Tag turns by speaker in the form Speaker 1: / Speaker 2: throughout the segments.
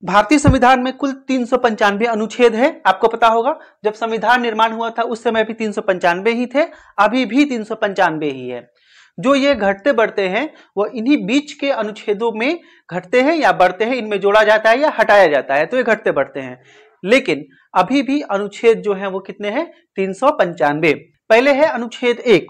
Speaker 1: भारतीय संविधान में कुल 395 अनुच्छेद है। आपको पता होगा जब संविधान निर्माण हुआ था उस समय भी 395 ही थे, अभी भी 395 ही है। जो ये घटते बढ़ते हैं वो इन्हीं बीच के अनुच्छेदों में घटते हैं या बढ़ते हैं, इनमें जोड़ा जाता है या हटाया जाता है, तो ये घटते बढ़ते हैं। लेकिन अभी भी अनुच्छेद जो है वो कितने हैं? 395। पहले है अनुच्छेद 1।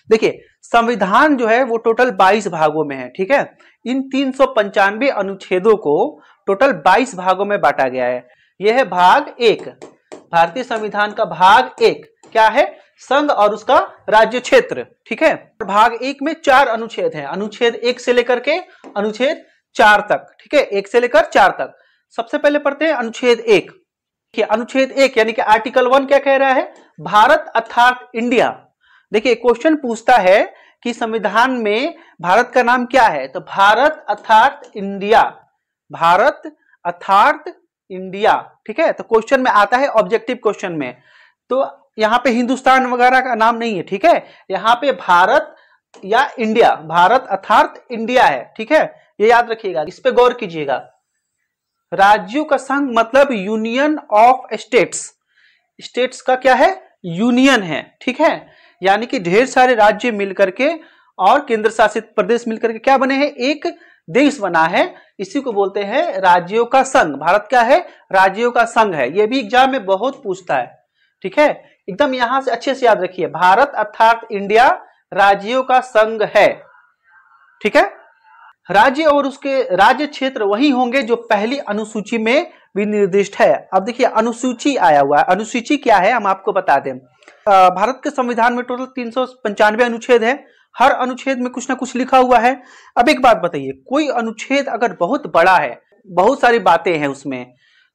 Speaker 1: देखिए संविधान जो है वो टोटल 22 भागों में है, ठीक है। इन 395 अनुच्छेदों को टोटल 22 भागों में बांटा गया है। यह है भाग 1, भारतीय संविधान का भाग 1 क्या है? संघ और उसका राज्य क्षेत्र, ठीक है। भाग 1 में 4 अनुच्छेद हैं, अनुच्छेद 1 से लेकर के अनुच्छेद 4 तक, ठीक है, 1 से लेकर 4 तक। सबसे पहले पढ़ते हैं अनुच्छेद 1। अनुच्छेद 1 यानी कि आर्टिकल 1 क्या कह रहा है? भारत अर्थात इंडिया। देखिए क्वेश्चन पूछता है कि संविधान में भारत का नाम क्या है, तो भारत अर्थात इंडिया, भारत अर्थात इंडिया, ठीक है। तो क्वेश्चन में आता है ऑब्जेक्टिव क्वेश्चन में, तो यहां पे हिंदुस्तान वगैरह का नाम नहीं है, ठीक है। यहां पे भारत या इंडिया, भारत अर्थात इंडिया है, ठीक है। ये याद रखिएगा, इस पे गौर कीजिएगा। राज्यों का संघ मतलब यूनियन ऑफ स्टेट्स, स्टेट्स का क्या है? यूनियन है, ठीक है। यानी कि ढेर सारे राज्य मिलकर के और केंद्र शासित प्रदेश मिलकर के क्या बने हैं? एक देश बना है, इसी को बोलते हैं राज्यों का संघ। भारत क्या है? राज्यों का संघ है। यह भी एग्जाम में बहुत पूछता है, ठीक है। एकदम यहां से अच्छे से याद रखिए, भारत अर्थात इंडिया राज्यों का संघ है, ठीक है। राज्य और उसके राज्य क्षेत्र वही होंगे जो पहली अनुसूची में भी निर्दिष्ट है। अब देखिए अनुसूची आया हुआ है, अनुसूची क्या है हम आपको बता दें। भारत के संविधान में टोटल 395 अनुच्छेद है, हर अनुच्छेद में कुछ ना कुछ लिखा हुआ है। अब एक बात बताइए, कोई अनुच्छेद अगर बहुत बड़ा है, बहुत सारी बातें हैं उसमें,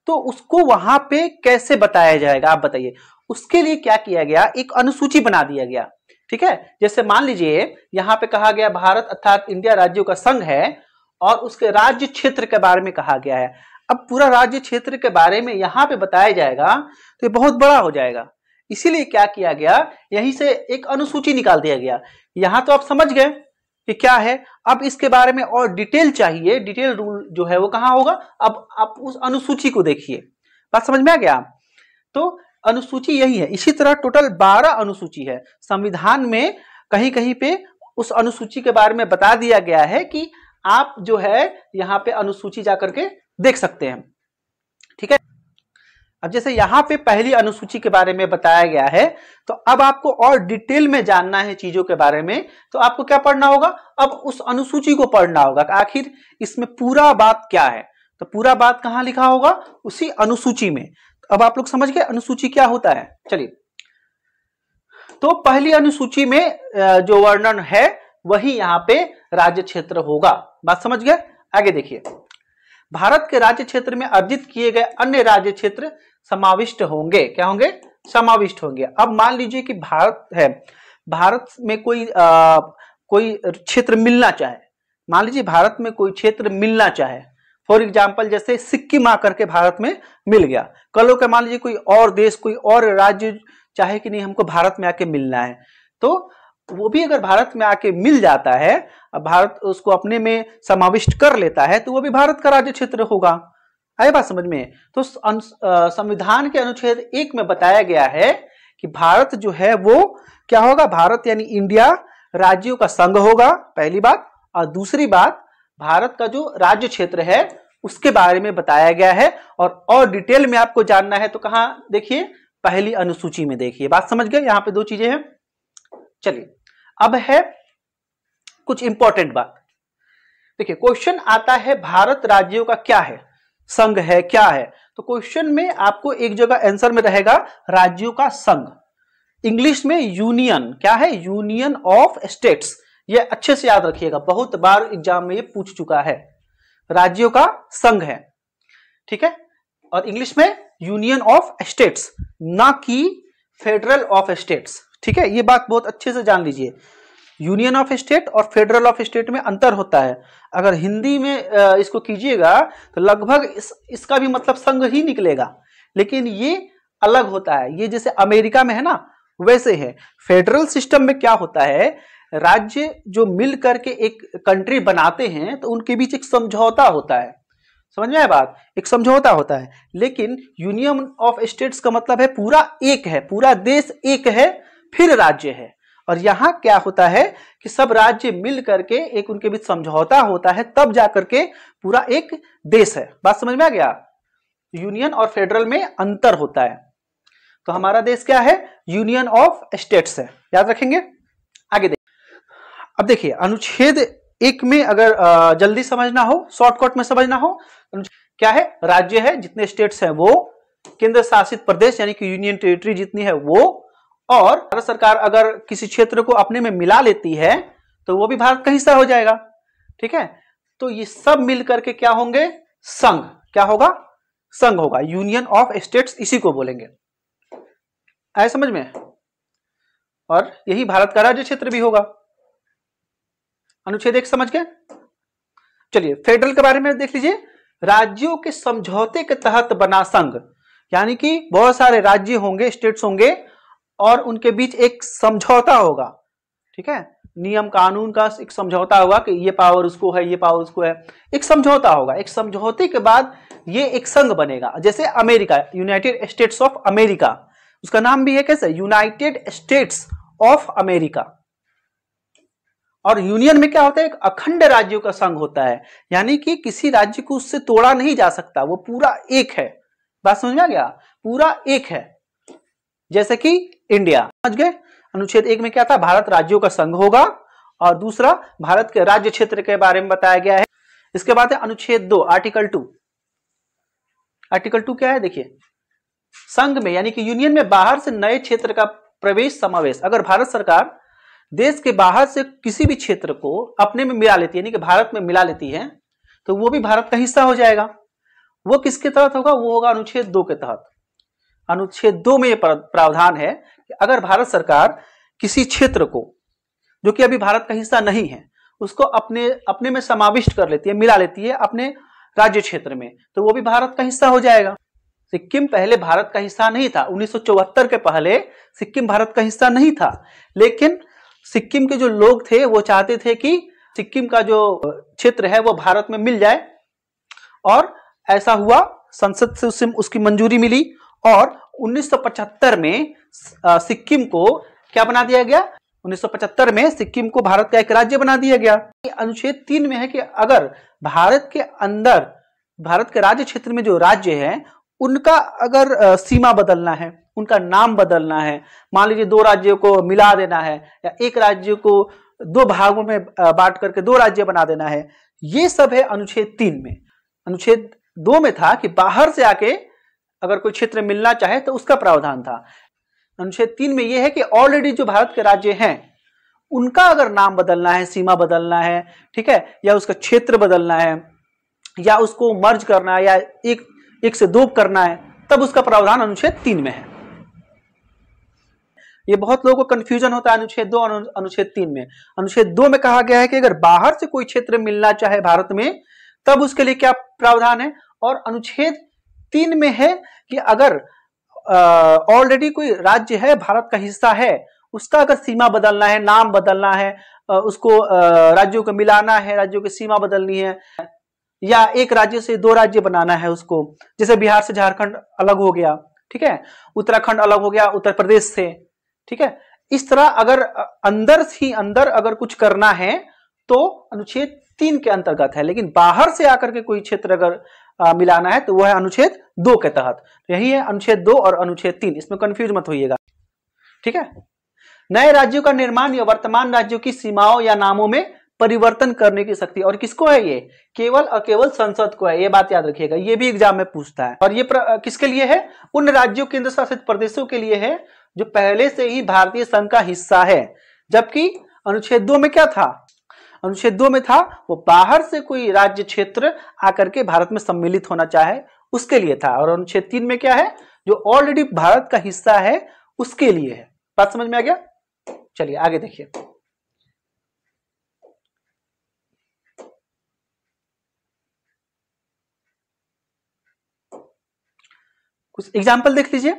Speaker 1: तो उसको वहां पे कैसे बताया जाएगा? आप बताइए। उसके लिए क्या किया गया? एक अनुसूची बना दिया गया, ठीक है। जैसे मान लीजिए यहाँ पे कहा गया भारत अर्थात इंडिया राज्यों का संघ है और उसके राज्य क्षेत्र के बारे में कहा गया है। अब पूरा राज्य क्षेत्र के बारे में यहाँ पे बताया जाएगा तो ये बहुत बड़ा हो जाएगा, इसीलिए क्या किया गया, यहीं से एक अनुसूची निकाल दिया गया। यहां तो आप समझ गए कि क्या है। अब इसके बारे में और डिटेल चाहिए, डिटेल रूल जो है वो कहां होगा? अब आप उस अनुसूची को देखिए, बात समझ में आ गया। तो अनुसूची यही है। इसी तरह टोटल 12 अनुसूची है संविधान में। कहीं कहीं पे उस अनुसूची के बारे में बता दिया गया है कि आप जो है यहाँ पे अनुसूची जाकर के देख सकते हैं, ठीक है। अब जैसे यहाँ पे पहली अनुसूची के बारे में बताया गया है, तो अब आपको और डिटेल में जानना है चीजों के बारे में, तो आपको क्या पढ़ना होगा? अब उस अनुसूची को पढ़ना होगा कि आखिर इसमें पूरा बात क्या है। तो पूरा बात कहाँ लिखा होगा? उसी अनुसूची में। अब आप लोग समझ गए अनुसूची क्या होता है। चलिए, तो पहली अनुसूची में जो वर्णन है वही यहाँ पे राज्य क्षेत्र होगा। बात समझ गए? आगे देखिए, भारत के राज्य क्षेत्र में अर्जित किए गए अन्य राज्य क्षेत्र समाविष्ट होंगे। क्या होंगे? समाविष्ट होंगे। अब मान लीजिए कि भारत है, भारत में कोई क्षेत्र मिलना चाहे, मान लीजिए भारत में कोई क्षेत्र मिलना चाहे, फॉर एग्जाम्पल जैसे सिक्किम आकर के भारत में मिल गया, कल को मान लीजिए कोई और देश, कोई और राज्य चाहे कि नहीं हमको भारत में आके मिलना है, तो वो भी अगर भारत में आके मिल जाता है, भारत उसको अपने में समाविष्ट कर लेता है, तो वो भी भारत का राज्य क्षेत्र होगा। आए बात समझ में? तो संविधान के अनुच्छेद 1 में बताया गया है कि भारत जो है वो क्या होगा? भारत यानी इंडिया राज्यों का संघ होगा, पहली बात। और दूसरी बात, भारत का जो राज्य क्षेत्र है उसके बारे में बताया गया है। और डिटेल में आपको जानना है तो कहां देखिए? पहली अनुसूची में देखिए। बात समझ गए? यहां पे 2 चीजें हैं। चलिए, अब है कुछ इंपॉर्टेंट बात। देखिए, क्वेश्चन आता है भारत राज्यों का क्या है, संघ है, क्या है? तो क्वेश्चन में आपको एक जगह आंसर में रहेगा राज्यों का संघ, इंग्लिश में यूनियन। क्या है? Union of states. ये अच्छे से याद रखिएगा, बहुत बार एग्जाम में ये पूछ चुका है। राज्यों का संघ है, ठीक है, और इंग्लिश में यूनियन ऑफ स्टेट्स, ना कि फेडरल ऑफ स्टेट्स, ठीक है। ये बात बहुत अच्छे से जान लीजिए, यूनियन ऑफ स्टेट और फेडरल ऑफ स्टेट में अंतर होता है। अगर हिंदी में इसको कीजिएगा तो लगभग इसका भी मतलब संघ ही निकलेगा, लेकिन ये अलग होता है। ये जैसे अमेरिका में है ना, वैसे है। फेडरल सिस्टम में क्या होता है, राज्य जो मिल करके एक कंट्री बनाते हैं तो उनके बीच एक समझौता होता है। समझ में आया बात, एक समझौता होता है। लेकिन यूनियन ऑफ स्टेट्स का मतलब है पूरा एक है, पूरा देश एक है, फिर राज्य है। और यहां क्या होता है कि सब राज्य मिल करके एक उनके बीच समझौता होता है, तब जाकर के पूरा एक देश है। बात समझ में आ गया। यूनियन और फेडरल में अंतर होता है। तो हमारा देश क्या है, यूनियन ऑफ स्टेट्स है, याद रखेंगे। आगे देखिए, अब देखिए अनुच्छेद 1 में अगर जल्दी समझना हो, शॉर्टकट में समझना हो, क्या है, राज्य है, जितने स्टेट्स हैं वो, केंद्र शासित प्रदेश यानी कि यूनियन टेरिटरी जितनी है वो, और भारत सरकार अगर किसी क्षेत्र को अपने में मिला लेती है तो वो भी भारत का हिस्सा हो जाएगा। ठीक है, तो ये सब मिलकर के क्या होंगे, संघ। क्या होगा, संघ होगा, यूनियन ऑफ स्टेट्स इसी को बोलेंगे। आए समझ में। और यही भारत का राज्य क्षेत्र भी होगा। अनुच्छेद 1 समझ गए। चलिए फेडरल के बारे में देख लीजिए। राज्यों के समझौते के तहत बना संघ, यानी कि बहुत सारे राज्य होंगे, स्टेट्स होंगे, और उनके बीच एक समझौता होगा। ठीक है, नियम कानून का एक समझौता होगा कि ये पावर उसको है, ये पावर उसको है, एक समझौता होगा। एक समझौते के बाद ये एक संघ बनेगा। जैसे America, United states of America, उसका नाम भी है कैसे, यूनाइटेड स्टेट्स ऑफ अमेरिका। और यूनियन में क्या होता है, एक अखंड राज्यों का संघ होता है, यानी कि किसी राज्य को उससे तोड़ा नहीं जा सकता, वो पूरा एक है। बात समझ में आ गया, पूरा एक है, जैसे कि इंडिया। समझ गए। अनुच्छेद 1 में क्या था, भारत राज्यों का संघ होगा, और दूसरा भारत के राज्य क्षेत्र के बारे में बताया गया है। इसके बाद है अनुच्छेद 2, आर्टिकल 2। आर्टिकल 2 क्या है, देखिए, संघ में यानी कि यूनियन में बाहर से नए क्षेत्र का प्रवेश समावेश। अगर भारत सरकार देश के बाहर से किसी भी क्षेत्र को अपने में मिला लेती है, यानी कि भारत में मिला लेती है, तो वो भी भारत का हिस्सा हो जाएगा। वो किसके तहत होगा, वो होगा अनुच्छेद 2 के तहत। अनुच्छेद 2 में यह प्रावधान है कि अगर भारत सरकार किसी क्षेत्र को, जो कि अभी भारत का हिस्सा नहीं है, उसको अपने में समाविष्ट कर लेती है, मिला लेती है अपने राज्य क्षेत्र में, तो वो भी भारत का हिस्सा हो जाएगा। सिक्किम पहले भारत का हिस्सा नहीं था, 1974 के पहले सिक्किम भारत का हिस्सा नहीं था, लेकिन सिक्किम के जो लोग थे वो चाहते थे कि सिक्किम का जो क्षेत्र है वो भारत में मिल जाए, और ऐसा हुआ। संसद से उसकी मंजूरी मिली, और 1975 में सिक्किम को क्या बना दिया गया, 1975 में सिक्किम को भारत का एक राज्य बना दिया गया। अनुच्छेद 3 में है कि अगर भारत के अंदर, भारत के राज्य क्षेत्र में जो राज्य है उनका अगर सीमा बदलना है, उनका नाम बदलना है, मान लीजिए 2 राज्यों को मिला देना है, या एक राज्य को 2 भागों में बांट करके 2 राज्य बना देना है, ये सब है अनुच्छेद 3 में। अनुच्छेद 2 में था कि बाहर से आके अगर कोई क्षेत्र मिलना चाहे तो उसका प्रावधान था। अनुच्छेद 3 में यह है कि ऑलरेडी जो भारत के राज्य हैं उनका अगर नाम बदलना है, सीमा बदलना है, ठीक है, या उसका क्षेत्र बदलना है, या उसको मर्ज करना है, या एक से 2 करना है, तब उसका प्रावधान अनुच्छेद 3 में है। ये बहुत लोगों को कंफ्यूजन होता है अनुच्छेद 2 और अनुच्छेद 3 में। अनुच्छेद 2 में कहा गया है कि अगर बाहर से कोई क्षेत्र मिलना चाहे भारत में, तब उसके लिए क्या प्रावधान है, और अनुच्छेद 3 में है कि अगर ऑलरेडी कोई राज्य है, भारत का हिस्सा है, उसका अगर सीमा बदलना है, नाम बदलना है, उसको राज्यों को मिलाना है, राज्यों की सीमा बदलनी है, या एक राज्य से 2 राज्य बनाना है उसको, जैसे बिहार से झारखंड अलग हो गया, ठीक है, उत्तराखंड अलग हो गया उत्तर प्रदेश से, ठीक है, इस तरह अगर अंदर ही अंदर अगर कुछ करना है तो अनुच्छेद 3 के अंतर्गत है। लेकिन बाहर से आकर के कोई क्षेत्र अगर मिलाना है तो वह है अनुच्छेद 2 के तहत। यही है अनुच्छेद 2 और अनुच्छेद 3, इसमें कंफ्यूज मत होइएगा। ठीक है, नए राज्यों का निर्माण या वर्तमान राज्यों की सीमाओं या नामों में परिवर्तन करने की शक्ति, और किसको है ये, केवल और केवल संसद को है। ये बात याद रखिएगा, ये भी एग्जाम में पूछता है। और ये किसके लिए है, उन राज्यों केंद्र शासित प्रदेशों के लिए है जो पहले से ही भारतीय संघ का हिस्सा है। जबकि अनुच्छेद 2 में क्या था, अनुच्छेद 2 में था वो बाहर से कोई राज्य क्षेत्र आकर के भारत में सम्मिलित होना चाहे उसके लिए था, और अनुच्छेद 3 में क्या है, जो ऑलरेडी भारत का हिस्सा है उसके लिए है। बात समझ में आ गया। चलिए आगे देखिए, कुछ एग्जाम्पल देख लीजिए।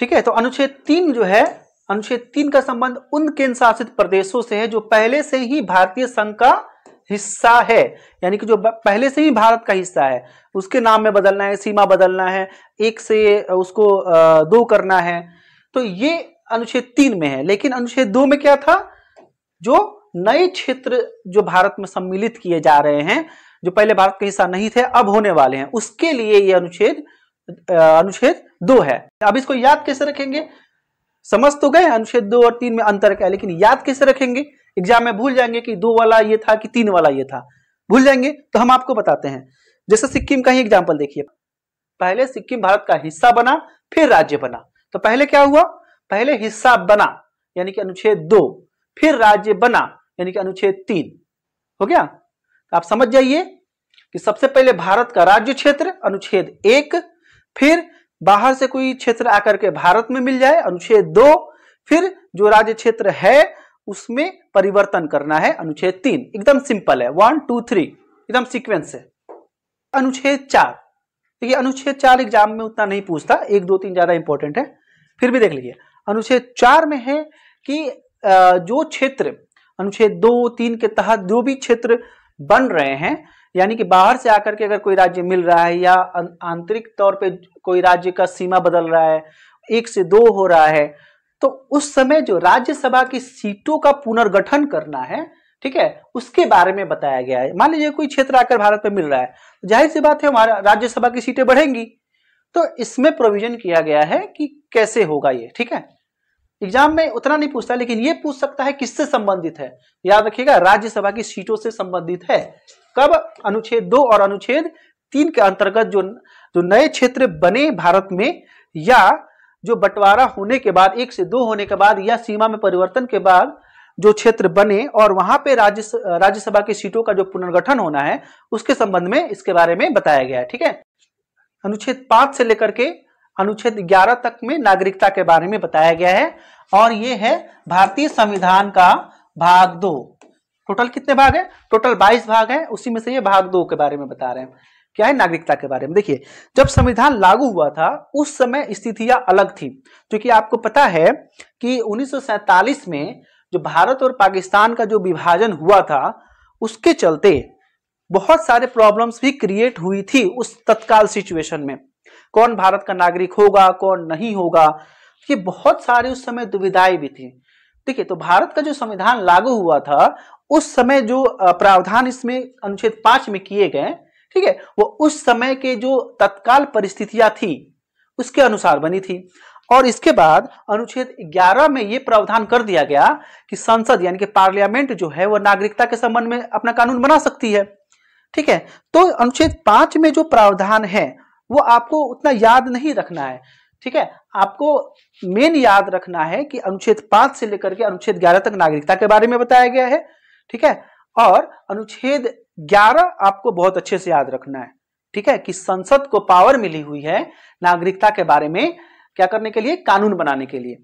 Speaker 1: ठीक है। तो अनुच्छेद 3 जो है, अनुच्छेद 3 का संबंध उन केंद्र शासित प्रदेशों से है जो पहले से ही भारतीय संघ का हिस्सा है, यानी कि जो पहले से ही भारत का हिस्सा है, उसके नाम में बदलना है, सीमा बदलना है, 1 से उसको 2 करना है, तो ये अनुच्छेद 3 में है। लेकिन अनुच्छेद 2 में क्या था, जो नए क्षेत्र जो भारत में सम्मिलित किए जा रहे हैं, जो पहले भारत का हिस्सा नहीं थे अब होने वाले हैं, उसके लिए ये अनुच्छेद 2 है। अब इसको याद कैसे रखेंगे, समझ तो गए अनुच्छेद 2 और 3 में अंतर क्या है, लेकिन याद कैसे रखेंगे, एग्जाम में भूल जाएंगे कि 2 वाला ये था कि 3 वाला ये था, भूल जाएंगे। तो हम आपको बताते हैं, जैसे सिक्किम का ही एग्जाम्पल देखिए, पहले सिक्किम भारत का हिस्सा बना, फिर राज्य बना। तो पहले क्या हुआ, पहले हिस्सा बना यानी कि अनुच्छेद 2, फिर राज्य बना यानी कि अनुच्छेद 3 हो गया। तो आप समझ जाइए कि सबसे पहले भारत का राज्य क्षेत्र अनुच्छेद 1, फिर बाहर से कोई क्षेत्र आकर के भारत में मिल जाए अनुच्छेद 2, फिर जो राज्य क्षेत्र है उसमें परिवर्तन करना है अनुच्छेद 3। एकदम सिंपल है, 1 2 3 एकदम सीक्वेंस है। अनुच्छेद 4, देखिए अनुच्छेद 4 एग्जाम में उतना नहीं पूछता, 1 2 3 ज्यादा इंपॉर्टेंट है, फिर भी देख लीजिए। अनुच्छेद 4 में है कि जो क्षेत्र अनुच्छेद 2 3 के तहत जो भी क्षेत्र बन रहे हैं, यानी कि बाहर से आकर के अगर कोई राज्य मिल रहा है या आंतरिक तौर पे कोई राज्य का सीमा बदल रहा है, 1 से 2 हो रहा है, तो उस समय जो राज्यसभा की सीटों का पुनर्गठन करना है, ठीक है, उसके बारे में बताया गया है। मान लीजिए कोई क्षेत्र आकर भारत में मिल रहा है, जाहिर सी बात है हमारा राज्यसभा की सीटें बढ़ेंगी, तो इसमें प्रोविजन किया गया है कि कैसे होगा ये, ठीक है। एग्जाम में उतना नहीं पूछता, लेकिन ये पूछ सकता है किससे संबंधित है, याद रखिएगा राज्यसभा की सीटों से संबंधित है। कब, अनुच्छेद 2 और अनुच्छेद 3 के अंतर्गत जो नए क्षेत्र बने भारत में, या जो बंटवारा होने के बाद 1 से 2 होने के बाद, या सीमा में परिवर्तन के बाद जो क्षेत्र बने और वहां पे राज्यसभा की सीटों का जो पुनर्गठन होना है, उसके संबंध में इसके बारे में बताया गया है, ठीक है। अनुच्छेद 5 से लेकर के अनुच्छेद 11 तक में नागरिकता के बारे में बताया गया है, और ये है भारतीय संविधान का भाग 2। टोटल कितने भाग है, टोटल 22 भाग है, उसी में से ये भाग 2 के बारे में बता रहे हैं, क्या है, नागरिकता के बारे में। देखिए जब संविधान लागू हुआ था उस समय स्थितियां अलग थी, क्योंकि आपको पता है कि 1947 में जो भारत और पाकिस्तान का जो विभाजन हुआ था, उसके चलते बहुत सारे प्रॉब्लम्स भी क्रिएट हुई थी उस तत्काल सिचुएशन में। कौन भारत का नागरिक होगा, कौन नहीं होगा, ये बहुत सारी उस समय दुविधाएं भी थी। देखिए तो भारत का जो संविधान लागू हुआ था उस समय जो प्रावधान इसमें अनुच्छेद 5 में किए गए, ठीक है, वो उस समय के जो तत्काल परिस्थितियां थी उसके अनुसार बनी थी। और इसके बाद अनुच्छेद 11 में ये प्रावधान कर दिया गया कि संसद यानी कि पार्लियामेंट जो है वो नागरिकता के संबंध में अपना कानून बना सकती है, ठीक है। तो अनुच्छेद 5 में जो प्रावधान है वो आपको उतना याद नहीं रखना है, ठीक है, आपको मेन याद रखना है कि अनुच्छेद 5 से लेकर के अनुच्छेद 11 तक नागरिकता के बारे में बताया गया है, ठीक है। और अनुच्छेद 11 आपको बहुत अच्छे से याद रखना है, ठीक है, कि संसद को पावर मिली हुई है नागरिकता के बारे में क्या करने के लिए, कानून बनाने के लिए।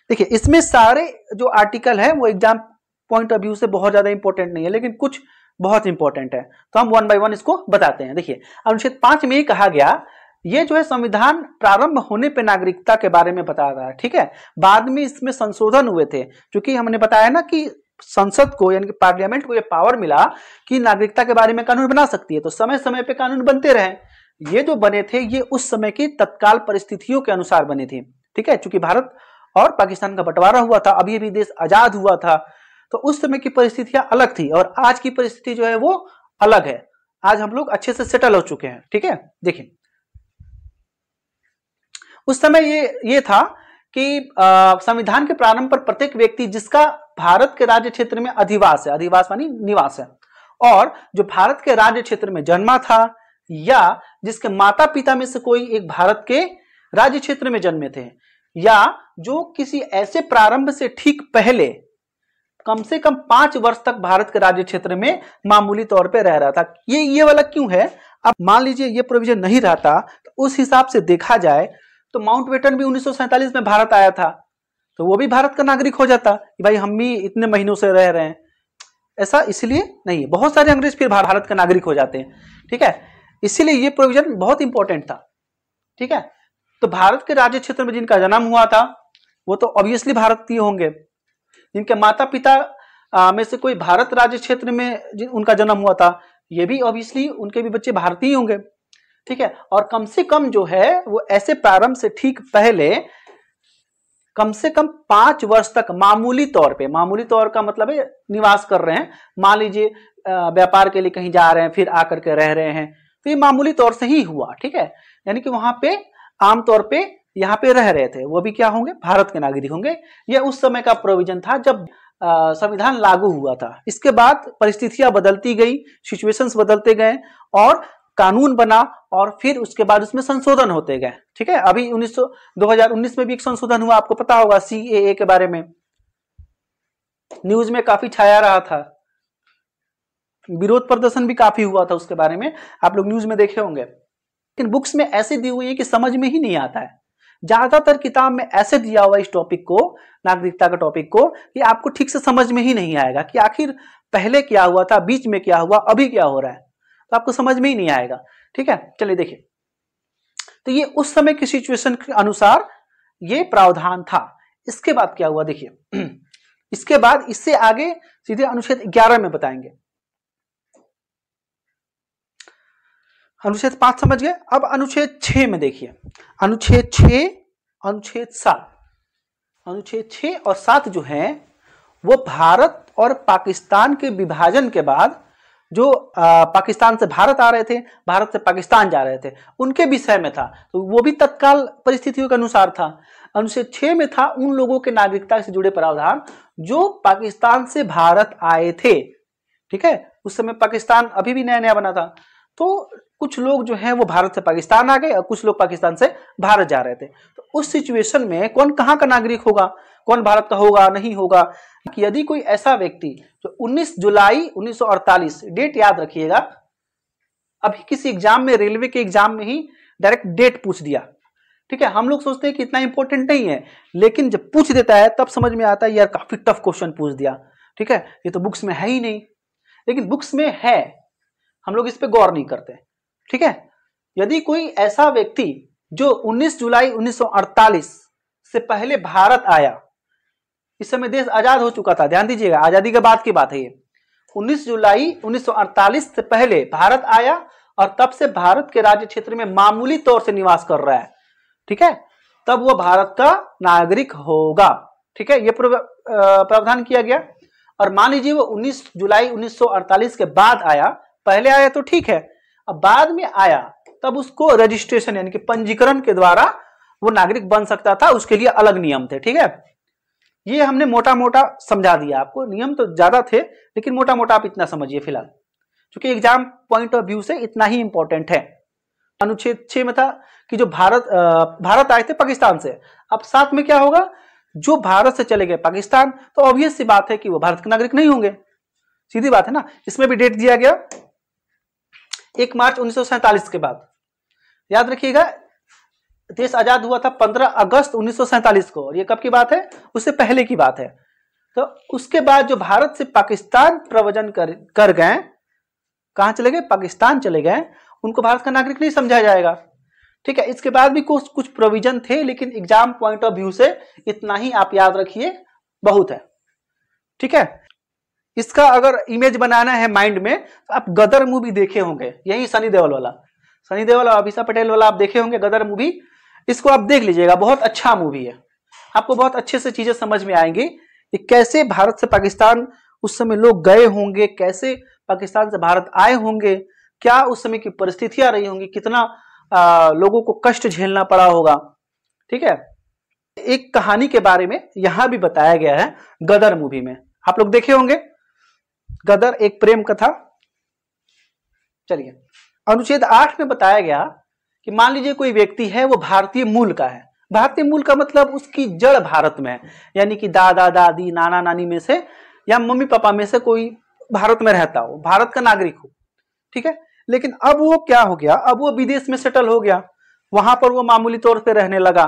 Speaker 1: देखिए इसमें सारे जो आर्टिकल है वो एग्जाम पॉइंट ऑफ व्यू से बहुत ज्यादा इंपॉर्टेंट नहीं है, लेकिन कुछ बहुत इंपॉर्टेंट है, तो हम 1 बाय 1 इसको बताते हैं। देखिए अनुच्छेद 5 में ये कहा गया, ये जो है संविधान प्रारंभ होने पे नागरिकता के बारे में बता रहा है, ठीक है। बाद में इसमें संशोधन हुए थे, क्योंकि हमने बताया ना कि संसद को यानी कि पार्लियामेंट को ये पावर मिला कि नागरिकता के बारे में कानून बना सकती है, तो समय समय पे कानून बनते रहे। ये जो बने थे ये उस समय की तत्काल परिस्थितियों के अनुसार बने थे, ठीक है। चूंकि भारत और पाकिस्तान का बंटवारा हुआ था, अभी अभी देश आजाद हुआ था, तो उस समय की परिस्थितियां अलग थी और आज की परिस्थिति जो है वो अलग है। आज हम लोग अच्छे से सेटल हो चुके हैं, ठीक है। देखिए उस समय ये था कि संविधान के प्रारंभ पर प्रत्येक व्यक्ति जिसका भारत के राज्य क्षेत्र में अधिवास है, अधिवास मानी निवास है, और जो भारत के राज्य क्षेत्र में जन्मा था, या जिसके माता पिता में से कोई एक भारत के राज्य क्षेत्र में जन्मे थे, या जो किसी ऐसे प्रारंभ से ठीक पहले कम से कम 5 वर्ष तक भारत के राज्य क्षेत्र में मामूली तौर पे रह रहा था। ये वाला क्यों है, अब मान लीजिए ये प्रोविजन नहीं रहता तो उस हिसाब से देखा जाए तो माउंटबेटन भी 1947 में भारत आया था, तो वो भी भारत का नागरिक हो जाता कि भाई हम भी इतने महीनों से रह रहे हैं। ऐसा इसलिए नहीं, बहुत सारे अंग्रेज फिर भारत का नागरिक हो जाते हैं, ठीक है। इसीलिए ये प्रोविजन बहुत इंपॉर्टेंट था, ठीक है। तो भारत के राज्य क्षेत्र में जिनका जन्म हुआ था वो तो ऑब्वियसली भारतीय होंगे। जिनके माता पिता में से कोई भारत राज्य क्षेत्र में उनका जन्म हुआ था, ये भी ऑब्वियसली उनके भी बच्चे भारतीय होंगे। ठीक है, और कम से कम जो है वो ऐसे प्रारंभ से ठीक पहले कम से कम 5 वर्ष तक मामूली तौर का मतलब है निवास कर रहे हैं। मान लीजिए व्यापार के लिए कहीं जा रहे हैं, फिर आकर के रह रहे हैं, तो ये मामूली तौर से ही हुआ। ठीक है, यानी कि वहां पे आमतौर पे यहाँ पे रह रहे थे, वो भी क्या होंगे, भारत के नागरिक होंगे। यह उस समय का प्रोविजन था जब संविधान लागू हुआ था। इसके बाद परिस्थितियां बदलती गई, सिचुएशंस बदलते गए और कानून बना और फिर उसके बाद उसमें संशोधन होते गए। ठीक है, अभी 2019 में भी एक संशोधन हुआ, आपको पता होगा, CAA के बारे में न्यूज में काफी छाया रहा था, विरोध प्रदर्शन भी काफी हुआ था उसके बारे में, आप लोग न्यूज में देखे होंगे। लेकिन बुक्स में ऐसे दी हुई है कि समझ में ही नहीं आता है। ज्यादातर किताब में ऐसे दिया हुआ इस टॉपिक को, नागरिकता के टॉपिक को, कि आपको ठीक से समझ में ही नहीं आएगा कि आखिर पहले क्या हुआ था, बीच में क्या हुआ, अभी क्या हो रहा है, तो आपको समझ में ही नहीं आएगा। ठीक है, चलिए देखिए, तो ये उस समय की सिचुएशन के अनुसार ये प्रावधान था। इसके बाद क्या हुआ देखिए, इसके बाद इससे आगे सीधे अनुच्छेद 11 में बताएंगे। अनुच्छेद 5 समझ गए। अब अनुच्छेद 6 में देखिए, अनुच्छेद 6, अनुच्छेद 7, अनुच्छेद 6 और 7 जो है वो भारत और पाकिस्तान के विभाजन के बाद जो पाकिस्तान से भारत आ रहे थे, भारत से पाकिस्तान जा रहे थे, उनके विषय में था। तो वो भी तत्काल परिस्थितियों के अनुसार था। अनुच्छेद 6 में था उन लोगों के नागरिकता से जुड़े प्रावधान जो पाकिस्तान से भारत आए थे। ठीक है, उस समय पाकिस्तान अभी भी नया नया बना था, तो कुछ लोग जो हैं वो भारत से पाकिस्तान आ गए और कुछ लोग पाकिस्तान से भारत जा रहे थे। तो उस सिचुएशन में कौन कहाँ का नागरिक होगा, कौन भारत का होगा, नहीं होगा, कि यदि कोई ऐसा व्यक्ति जो 19 जुलाई 1948, डेट याद रखिएगा, अभी किसी एग्जाम में, रेलवे के एग्जाम में ही डायरेक्ट डेट पूछ दिया। ठीक है, हम लोग सोचते हैं कि इतना इंपॉर्टेंट नहीं है, लेकिन जब पूछ देता है तब समझ में आता है यार काफी टफ क्वेश्चन पूछ दिया। ठीक है, ये तो बुक्स में है ही नहीं, लेकिन बुक्स में है, हम लोग इस पे गौर नहीं करते। ठीक है, यदि कोई ऐसा व्यक्ति जो 19 जुलाई 1948 से पहले भारत आया, इस समय देश आजाद हो चुका था, ध्यान दीजिएगा, आजादी के बाद की बात है ये, 19 जुलाई 1948 से पहले भारत आया और तब से भारत के राज्य क्षेत्र में मामूली तौर से निवास कर रहा है। ठीक है, तब वो भारत का नागरिक होगा। ठीक है, ये प्रावधान किया गया। और मान लीजिए वो 19 जुलाई 1948 के बाद आया, पहले आया तो ठीक है, अब बाद में आया, तब उसको रजिस्ट्रेशन यानी कि पंजीकरण के द्वारा वो नागरिक बन सकता था, उसके लिए अलग नियम थे। ठीक है, ये हमने मोटा मोटा समझा दिया आपको, नियम तो ज्यादा थे लेकिन मोटा मोटा आप इतना समझिए फिलहाल, क्योंकि एग्जाम पॉइंट ऑफ व्यू से इतना ही इंपॉर्टेंट है। अनुच्छेद 6 में था कि जो भारत आए थे पाकिस्तान से, अब 7 में क्या होगा, जो भारत से चले गए पाकिस्तान, तो ऑब्वियस सी बात है कि वो भारत के नागरिक नहीं होंगे, सीधी बात है ना। इसमें भी डेट दिया गया 1 मार्च 1947 के बाद, याद रखिएगा, देश आजाद हुआ था 15 अगस्त 1947 को, और ये कब की बात है, उससे पहले की बात है। तो उसके बाद जो भारत से पाकिस्तान प्रव्रजन कर गए, कहां चले गए, पाकिस्तान चले गए, उनको भारत का नागरिक नहीं समझा जाएगा। ठीक है, इसके बाद भी कुछ प्रोविजन थे, लेकिन एग्जाम पॉइंट ऑफ व्यू से इतना ही आप याद रखिए, बहुत है। ठीक है, इसका अगर इमेज बनाना है माइंड में, तो आप गदर मूवी देखे होंगे, यही सनी देओल वाला, सनी देओल और अभिषा पटेल वाला आप देखे होंगे गदर मूवी, इसको आप देख लीजिएगा, बहुत अच्छा मूवी है, आपको बहुत अच्छे से चीजें समझ में आएंगी कि कैसे भारत से पाकिस्तान उस समय लोग गए होंगे, कैसे पाकिस्तान से भारत आए होंगे, क्या उस समय की परिस्थितियां रही होंगी, कितना लोगों को कष्ट झेलना पड़ा होगा। ठीक है, एक कहानी के बारे में यहां भी बताया गया है गदर मूवी में, आप लोग देखे होंगे, गदर एक प्रेम कथा। चलिए, अनुच्छेद 8 में बताया गया कि मान लीजिए कोई व्यक्ति है, वो भारतीय मूल का है, भारतीय मूल का मतलब उसकी जड़ भारत में है, यानी कि दादा दादी नाना नानी में से या मम्मी पापा में से कोई भारत में रहता हो, भारत का नागरिक हो। ठीक है, लेकिन अब वो क्या हो गया, अब वो विदेश में सेटल हो गया, वहां पर वो मामूली तौर पे रहने लगा।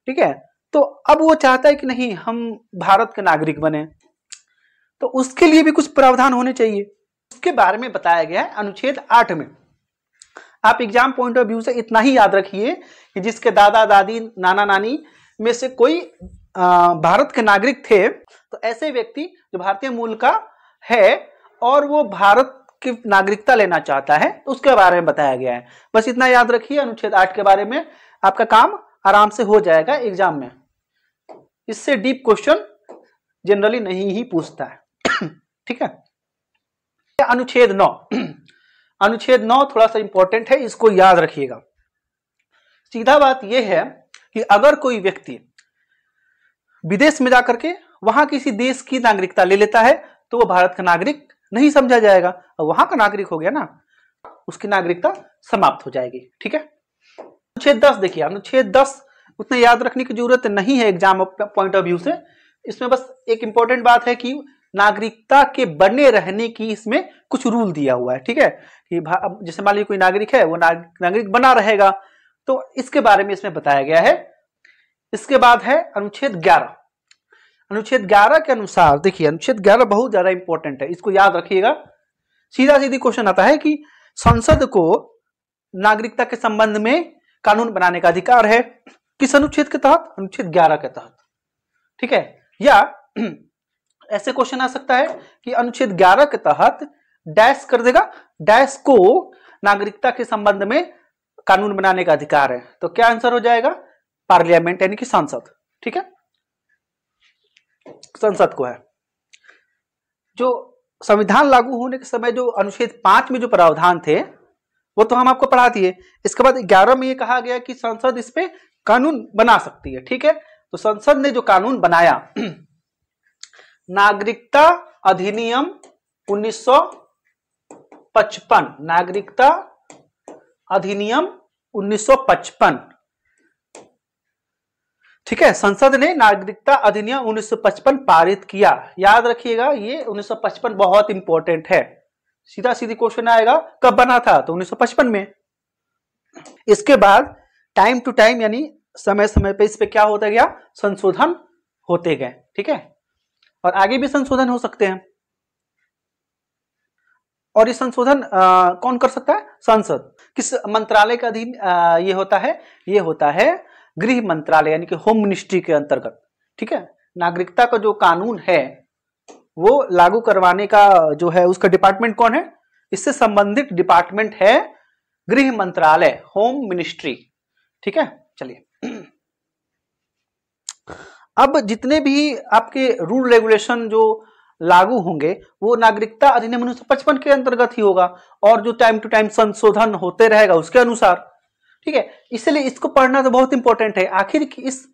Speaker 1: ठीक है, तो अब वो चाहता है कि नहीं हम भारत के नागरिक बने, तो उसके लिए भी कुछ प्रावधान होने चाहिए, उसके बारे में बताया गया है अनुच्छेद 8 में। आप एग्जाम पॉइंट ऑफ व्यू से इतना ही याद रखिए कि जिसके दादा दादी नाना नानी में से कोई भारत के नागरिक थे, तो ऐसे व्यक्ति जो भारतीय मूल का है और वो भारत की नागरिकता लेना चाहता है, तो उसके बारे में बताया गया है। बस इतना याद रखिए अनुच्छेद 8 के बारे में, आपका काम आराम से हो जाएगा एग्जाम में। इससे डीप क्वेश्चन जनरली नहीं ही पूछता है। ठीक है। अनुच्छेद 9, अनुच्छेद 9 थोड़ा सा इंपॉर्टेंट है, इसको याद रखिएगा। सीधा बात यह है कि अगर कोई व्यक्ति विदेश में जाकर के वहां किसी देश की नागरिकता ले लेता है तो वो भारत का नागरिक नहीं समझा जाएगा, और वहां का नागरिक हो गया ना, उसकी नागरिकता समाप्त हो जाएगी। ठीक है। अनुच्छेद 10 देखिए, अनुच्छेद 10 उतना याद रखने की जरूरत नहीं है एग्जाम पॉइंट ऑफ व्यू से। इसमें बस एक इंपॉर्टेंट बात है कि नागरिकता के बने रहने की इसमें कुछ रूल दिया हुआ है। ठीक है, कि जैसे मान लीजिए कोई नागरिक है, वो नागरिक बना रहेगा, तो इसके बारे में इसमें बताया गया है। इसके बाद है अनुच्छेद 11। अनुच्छेद 11 के अनुसार देखिए, अनुच्छेद 11 बहुत ज्यादा इंपॉर्टेंट है, इसको याद रखिएगा। सीधा सीधी क्वेश्चन आता है कि संसद को नागरिकता के संबंध में कानून बनाने का अधिकार है, किस अनुच्छेद के तहत? अनुच्छेद 11 के तहत। ठीक है। या ऐसे क्वेश्चन आ सकता है कि अनुच्छेद 11 के तहत डैश कर देगा, डैश को नागरिकता के संबंध में कानून बनाने का अधिकार है, तो क्या आंसर हो जाएगा? पार्लियामेंट, यानी कि संसद। ठीक है, संसद को है। जो संविधान लागू होने के समय जो अनुच्छेद 5 में जो प्रावधान थे वो तो हम आपको पढ़ा दिए। इसके बाद 11 में ये कहा गया कि संसद इस पे कानून बना सकती है। ठीक है, तो संसद ने जो कानून बनाया, नागरिकता अधिनियम 1955, नागरिकता अधिनियम 1955। ठीक है, संसद ने नागरिकता अधिनियम 1955 पारित किया। याद रखिएगा, ये 1955 बहुत इंपॉर्टेंट है। सीधा सीधी क्वेश्चन आएगा कब बना था, तो 1955 में। इसके बाद टाइम टू टाइम, यानी समय समय पे इस पे क्या होता गया? संशोधन होते गए। ठीक है, और आगे भी संशोधन हो सकते हैं। और ये संशोधन कौन कर सकता है? संसद। किस मंत्रालय का अधीन ये होता है? ये होता है गृह मंत्रालय, यानी कि होम मिनिस्ट्री के अंतर्गत। ठीक है, नागरिकता का जो कानून है वो लागू करवाने का जो है उसका डिपार्टमेंट कौन है? इससे संबंधित डिपार्टमेंट है गृह मंत्रालय, होम मिनिस्ट्री। ठीक है, चलिए अब जितने भी आपके रूल रेगुलेशन जो लागू होंगे वो नागरिकता अधिनियम 1955 के अंतर्गत ही होगा, और जो टाइम टू टाइम संशोधन होते रहेगा उसके अनुसार। ठीक है, इसलिए इसको पढ़ना तो बहुत इंपॉर्टेंट है, आखिर इस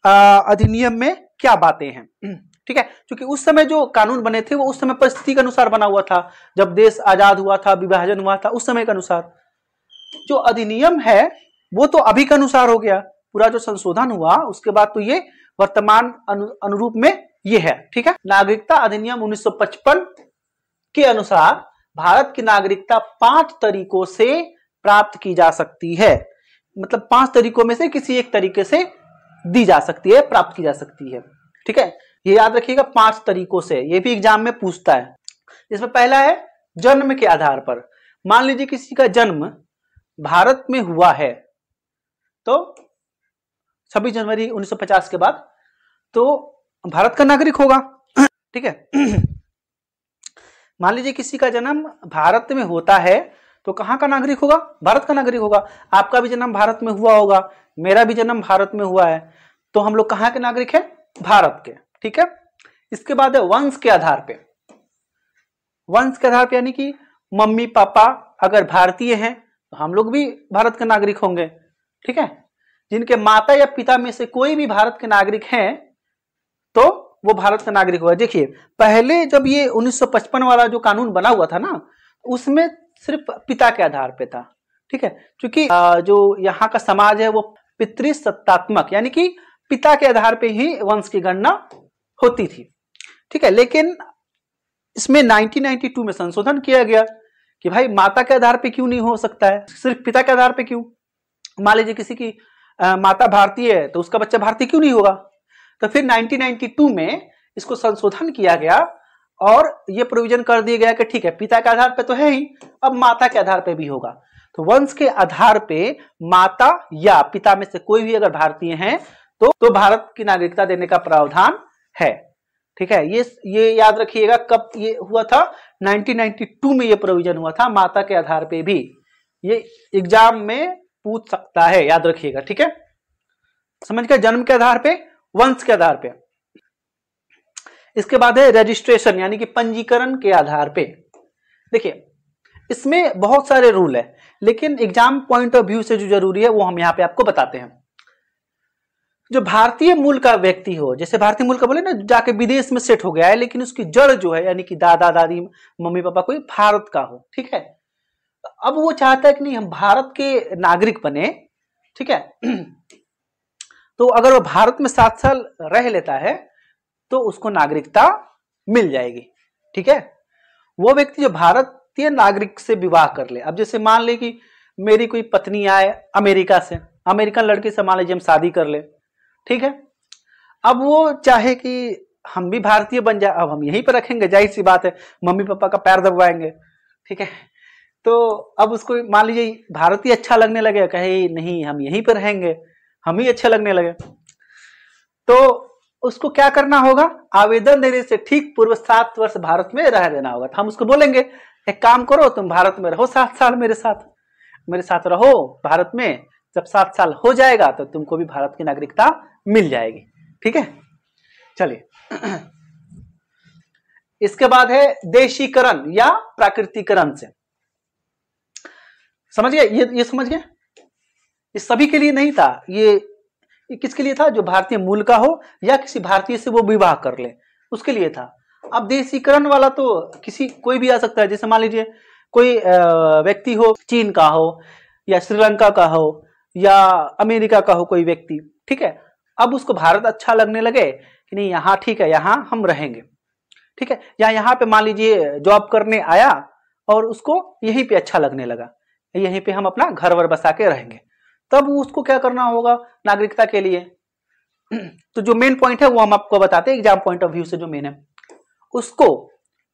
Speaker 1: अधिनियम में क्या बातें हैं। ठीक है, क्योंकि उस समय जो कानून बने थे वो उस समय परिस्थिति के अनुसार बना हुआ था, जब देश आजाद हुआ था, विभाजन हुआ था, उस समय के अनुसार। जो अधिनियम है वो तो अभी के अनुसार हो गया, पूरा जो संशोधन हुआ उसके बाद तो ये वर्तमान अनुरूप में ये है। ठीक है, नागरिकता अधिनियम 1955 के अनुसार भारत की नागरिकता 5 तरीकों से प्राप्त की जा सकती है। मतलब 5 तरीकों में से किसी एक तरीके से दी जा सकती है, प्राप्त की जा सकती है। ठीक है, ये याद रखिएगा, 5 तरीकों से। ये भी एग्जाम में पूछता है। इसमें पहला है जन्म के आधार पर। मान लीजिए किसी का जन्म भारत में हुआ है, तो 26 जनवरी 1950 के बाद, तो भारत का नागरिक होगा। ठीक है, मान लीजिए किसी का जन्म भारत में होता है तो कहां का नागरिक होगा? भारत का नागरिक होगा। आपका भी जन्म भारत में हुआ होगा, मेरा भी जन्म भारत में हुआ है, तो हम लोग कहां के नागरिक हैं? भारत के। ठीक है, इसके बाद है वंश के आधार पे। वंश के आधार पे यानी कि मम्मी पापा अगर भारतीय हैं तो हम लोग भी भारत के नागरिक होंगे। ठीक है, जिनके माता या पिता में से कोई भी भारत के नागरिक हैं तो वो भारत का नागरिक होगा। देखिए, पहले जब ये 1955 वाला जो कानून बना हुआ था ना, उसमें सिर्फ पिता के आधार पे था। ठीक है, क्योंकि जो यहाँ का समाज है वो पितृसत्तात्मक, यानी कि पिता के आधार पे ही वंश की गणना होती थी। ठीक है, लेकिन इसमें 1992 में संशोधन किया गया कि भाई माता के आधार पे क्यों नहीं हो सकता है, सिर्फ पिता के आधार पे क्यों? मान लीजिए किसी की माता भारतीय है तो उसका बच्चा भारतीय क्यों नहीं होगा? तो फिर 1992 में इसको संशोधन किया गया और ये प्रोविजन कर दिया गया कि ठीक है, पिता के आधार पे तो है ही, अब माता के आधार पे भी होगा। तो वंश के आधार पे माता या पिता में से कोई भी अगर भारतीय हैं तो भारत की नागरिकता देने का प्रावधान है। ठीक है, ये याद रखिएगा। कब ये हुआ था? 1992 में ये प्रोविजन हुआ था। माता के आधार पे भी ये एग्जाम में पूछ सकता है, याद रखिएगा। ठीक है, समझ गए? जन्म के आधार पे, वंश के आधार पे। इसके बाद है रजिस्ट्रेशन यानी कि पंजीकरण के आधार पे। देखिए इसमें बहुत सारे रूल है, लेकिन एग्जाम पॉइंट ऑफ व्यू से जो जरूरी है वो हम यहाँ पे आपको बताते हैं। जो भारतीय मूल का व्यक्ति हो, जैसे भारतीय मूल का बोले ना, जाके विदेश में सेट हो गया है, लेकिन उसकी जड़ जो है यानी कि दादा दादी मम्मी पापा कोई भारत का हो। ठीक है, अब वो चाहता है कि नहीं हम भारत के नागरिक बने। ठीक है, तो अगर वो भारत में 7 साल रह लेता है तो उसको नागरिकता मिल जाएगी। ठीक है, वो व्यक्ति जो भारतीय नागरिक से विवाह कर ले, अब जैसे मान ले कि मेरी कोई पत्नी आए अमेरिका से, अमेरिकन लड़की से मान लीजिए हम शादी कर ले। ठीक है, अब वो चाहे कि हम भी भारतीय बन जाए, अब हम यहीं पर रखेंगे, जाहिर सी बात है, मम्मी पापा का पैर दबवाएंगे। ठीक है, तो अब उसको मान लीजिए भारतीय अच्छा लगने लगे, कहे नहीं हम यहीं पर रहेंगे, हम ही अच्छे लगने लगे, तो उसको क्या करना होगा? आवेदन देने से ठीक पूर्व 7 वर्ष भारत में रह देना होगा। तो हम उसको बोलेंगे एक काम करो, तुम भारत में रहो 7 साल, मेरे साथ रहो भारत में। जब 7 साल हो जाएगा तो तुमको भी भारत की नागरिकता मिल जाएगी। ठीक है, चलिए इसके बाद है देशीकरण या प्राकृतिकरण से। समझ गए? ये समझ गए? ये सभी के लिए नहीं था, ये किसके लिए था? जो भारतीय मूल का हो या किसी भारतीय से वो विवाह कर ले, उसके लिए था। अब देशीकरण वाला तो कोई भी आ सकता है। जैसे मान लीजिए कोई व्यक्ति हो, चीन का हो या श्रीलंका का हो या अमेरिका का हो कोई व्यक्ति। ठीक है, अब उसको भारत अच्छा लगने लगे कि नहीं यहाँ ठीक है, यहाँ हम रहेंगे। ठीक है, या यहाँ पे मान लीजिए जॉब करने आया और उसको यहीं पे अच्छा लगने लगा, यहीं पे हम अपना घर वर बसा के रहेंगे, तब उसको क्या करना होगा नागरिकता के लिए? तो जो मेन पॉइंट है वो हम आपको बताते हैं एग्जाम पॉइंट ऑफ व्यू से। जो मेन है उसको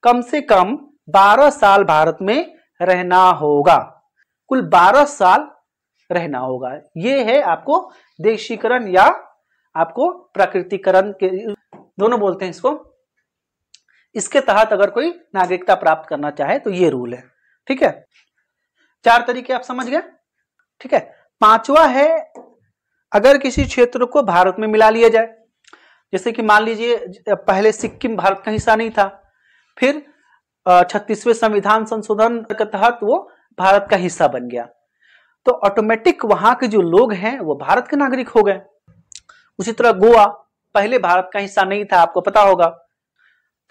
Speaker 1: कम से कम 12 साल भारत में रहना होगा, कुल 12 साल रहना होगा। ये है आपको देशीकरण या आपको प्राकृतिकरण के, दोनों बोलते हैं इसको। इसके तहत अगर कोई नागरिकता प्राप्त करना चाहे तो ये रूल है। ठीक है, 4 तरीके आप समझ गए। ठीक है, 5वां है अगर किसी क्षेत्र को भारत में मिला लिया जाए। जैसे कि मान लीजिए पहले सिक्किम भारत का हिस्सा नहीं था, फिर 36वें संविधान संशोधन के तहत वो भारत का हिस्सा बन गया, तो ऑटोमेटिक वहां के जो लोग हैं वो भारत के नागरिक हो गए। उसी तरह गोवा पहले भारत का हिस्सा नहीं था, आपको पता होगा।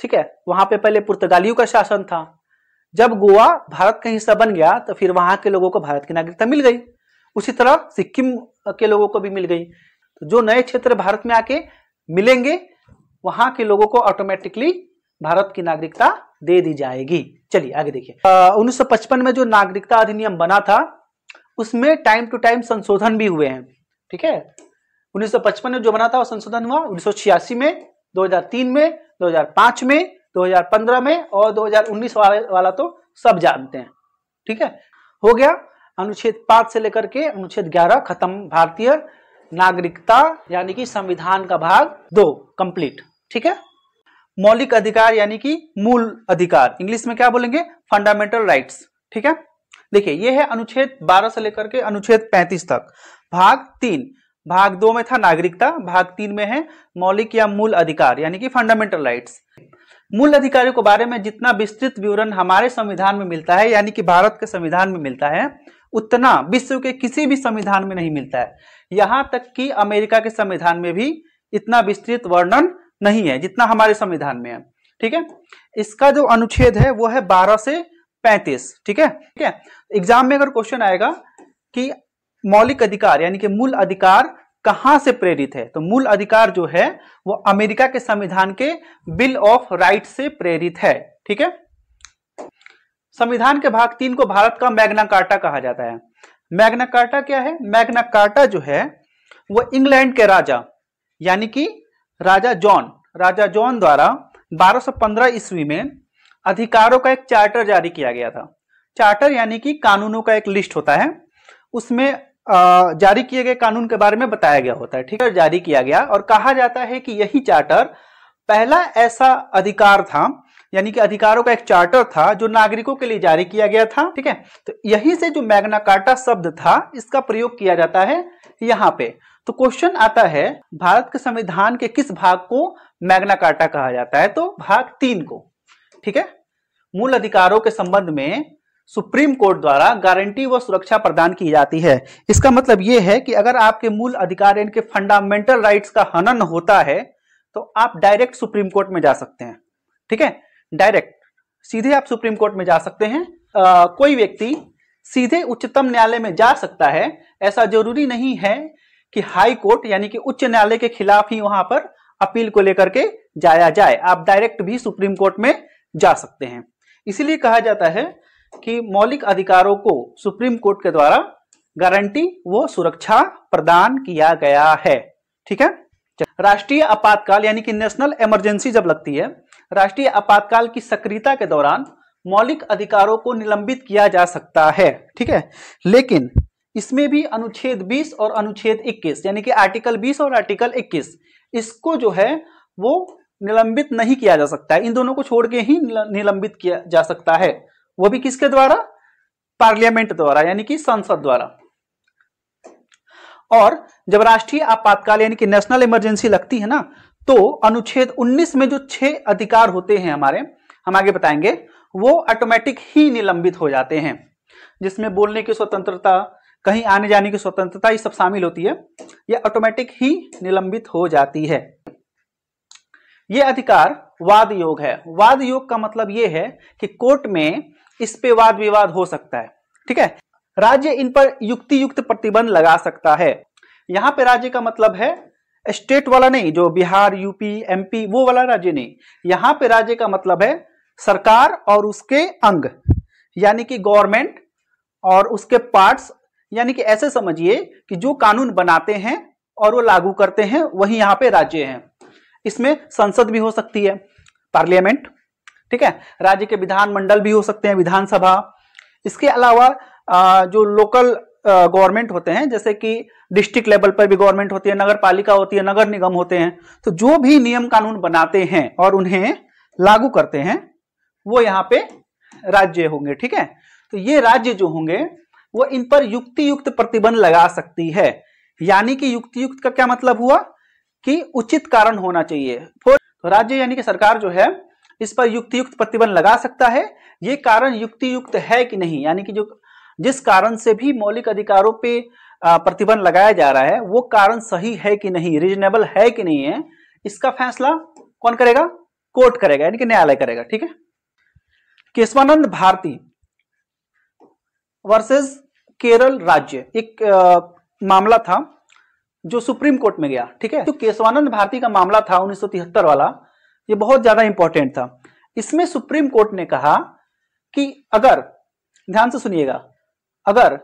Speaker 1: ठीक है, वहां पे पहले पुर्तगालियों का शासन था। जब गोवा भारत का हिस्सा बन गया तो फिर वहां के लोगों को भारत की नागरिकता मिल गई। उसी तरह सिक्किम के लोगों को भी मिल गई। तो जो नए क्षेत्र भारत में आके मिलेंगे वहां के लोगों को ऑटोमेटिकली भारत की नागरिकता दे दी जाएगी। चलिए आगे देखिए। 1955 में जो नागरिकता अधिनियम बना था उसमें टाइम टू टाइम संशोधन भी हुए हैं। ठीक है, 1955 में जो बना था वो संशोधन हुआ 1986 में, 2003 में, 2005 में, 2015 में और 2019 वाला तो सब जानते हैं। ठीक है, हो गया अनुच्छेद 5 से लेकर के अनुच्छेद 11 खत्म। भारतीय नागरिकता यानी कि संविधान का भाग 2 कंप्लीट। ठीक है, मौलिक अधिकार यानी कि मूल अधिकार, इंग्लिश में क्या बोलेंगे? Fundamental rights. ठीक है, देखिए ये है अनुच्छेद 12 से लेकर के अनुच्छेद 35 तक। भाग 3, भाग 2 में था नागरिकता, भाग 3 में है मौलिक या मूल अधिकार यानी कि फंडामेंटल राइट्स। मूल अधिकारों के बारे में जितना विस्तृत विवरण हमारे संविधान में मिलता है यानी कि भारत के संविधान में मिलता है, उतना विश्व के किसी भी संविधान में नहीं मिलता है। यहां तक कि अमेरिका के संविधान में भी इतना विस्तृत वर्णन नहीं है जितना हमारे संविधान में है। ठीक है, इसका जो अनुच्छेद है वो है 12 से 35। ठीक है, एग्जाम में अगर क्वेश्चन आएगा कि मौलिक अधिकार यानी कि मूल अधिकार कहां से प्रेरित है, तो मूल अधिकार जो है वो अमेरिका के संविधान के बिल ऑफ राइट से प्रेरित है। ठीक है, संविधान के भाग 3 को भारत का मैग्ना कार्टा कहा जाता है। मैग्ना कार्टा क्या है? मैग्ना कार्टा जो है वो इंग्लैंड के राजा यानी कि राजा जॉन द्वारा 1215 ईस्वी में अधिकारों का एक चार्टर जारी किया गया था। चार्टर यानी कि कानूनों का एक लिस्ट होता है, उसमें जारी किए गए कानून के बारे में बताया गया होता है। ठीक है, जारी किया गया और कहा जाता है कि यही चार्टर पहला ऐसा अधिकार था, यानी कि अधिकारों का एक चार्टर था जो नागरिकों के लिए जारी किया गया था। ठीक है, तो यहीं से जो मैग्ना कार्टा शब्द था इसका प्रयोग किया जाता है यहाँ पे। तो क्वेश्चन आता है भारत के संविधान के किस भाग को मैग्ना कार्टा कहा जाता है? तो भाग 3 को। ठीक है, मूल अधिकारों के संबंध में सुप्रीम कोर्ट द्वारा गारंटी व सुरक्षा प्रदान की जाती है। इसका मतलब यह है कि अगर आपके मूल अधिकार इनके फंडामेंटल राइट्स का हनन होता है तो आप डायरेक्ट सुप्रीम कोर्ट में जा सकते हैं। ठीक है, डायरेक्ट सीधे आप सुप्रीम कोर्ट में जा सकते हैं। कोई व्यक्ति सीधे उच्चतम न्यायालय में जा सकता है, ऐसा जरूरी नहीं है कि हाई कोर्ट यानी कि उच्च न्यायालय के खिलाफ ही वहां पर अपील को लेकर के जाया जाए। आप डायरेक्ट भी सुप्रीम कोर्ट में जा सकते हैं। इसीलिए कहा जाता है कि मौलिक अधिकारों को सुप्रीम कोर्ट के द्वारा गारंटी व सुरक्षा प्रदान किया गया है। ठीक है, राष्ट्रीय आपातकाल यानी कि नेशनल इमरजेंसी जब लगती है, राष्ट्रीय आपातकाल की सक्रियता के दौरान मौलिक अधिकारों को निलंबित किया जा सकता है। ठीक है, लेकिन इसमें भी अनुच्छेद 20 और अनुच्छेद 21 यानी कि आर्टिकल 20 और आर्टिकल 21 इसको जो है वो निलंबित नहीं किया जा सकता है। इन दोनों को छोड़ के ही निलंबित किया जा सकता है, वो भी किसके द्वारा? पार्लियामेंट द्वारा यानी कि संसद द्वारा। और जब राष्ट्रीय आपातकाल यानी कि नेशनल इमरजेंसी लगती है ना, तो अनुच्छेद 19 में जो 6 अधिकार होते हैं हमारे, हम आगे बताएंगे, वो ऑटोमेटिक ही निलंबित हो जाते हैं, जिसमें बोलने की स्वतंत्रता, कहीं आने जाने की स्वतंत्रता, ये सब शामिल होती है। ये ऑटोमेटिक ही निलंबित हो जाती है। ये अधिकार वाद योग है। वाद योग का मतलब ये है कि कोर्ट में इस पे वाद विवाद हो सकता है। ठीक है, राज्य इन पर युक्ति युक्त प्रतिबंध लगा सकता है। यहां पे राज्य का मतलब है स्टेट वाला नहीं, जो बिहार, यूपी, एमपी वो वाला राज्य नहीं। यहां पे राज्य का मतलब है सरकार और उसके अंग यानी कि गवर्नमेंट और उसके पार्ट्स, यानी कि ऐसे समझिए कि जो कानून बनाते हैं और वो लागू करते हैं वही यहाँ पे राज्य हैं। इसमें संसद भी हो सकती है, पार्लियामेंट। ठीक है, राज्य के विधानमंडल भी हो सकते हैं, विधानसभा। इसके अलावा जो लोकल गवर्नमेंट होते हैं, जैसे कि डिस्ट्रिक्ट लेवल पर भी गवर्नमेंट होती है, नगर पालिका होती है, नगर निगम होते हैं, तो जो भी नियम कानून बनाते हैं और उन्हें लागू करते हैं वो यहाँ पे राज्य होंगे। ठीक है, तो ये राज्य जो होंगे वो इन पर युक्ति युक्त प्रतिबंध लगा सकती है। यानी कि युक्ति युक्त का क्या मतलब हुआ कि उचित कारण होना चाहिए। तो राज्य यानी कि सरकार जो है इस पर युक्ति युक्त प्रतिबंध लगा सकता है। ये कारण युक्ति युक्त है कि नहीं, यानी कि जो जिस कारण से भी मौलिक अधिकारों पे प्रतिबंध लगाया जा रहा है वो कारण सही है कि नहीं, रीजनेबल है कि नहीं है, इसका फैसला कौन करेगा? कोर्ट करेगा, यानी कि न्यायालय करेगा। ठीक है, केशवानंद भारती वर्सेस केरल राज्य एक मामला था जो सुप्रीम कोर्ट में गया। ठीक है, तो केशवानंद भारती का मामला था 1973 वाला, ये बहुत ज्यादा इंपॉर्टेंट था। इसमें सुप्रीम कोर्ट ने कहा कि अगर, ध्यान से सुनिएगा, अगर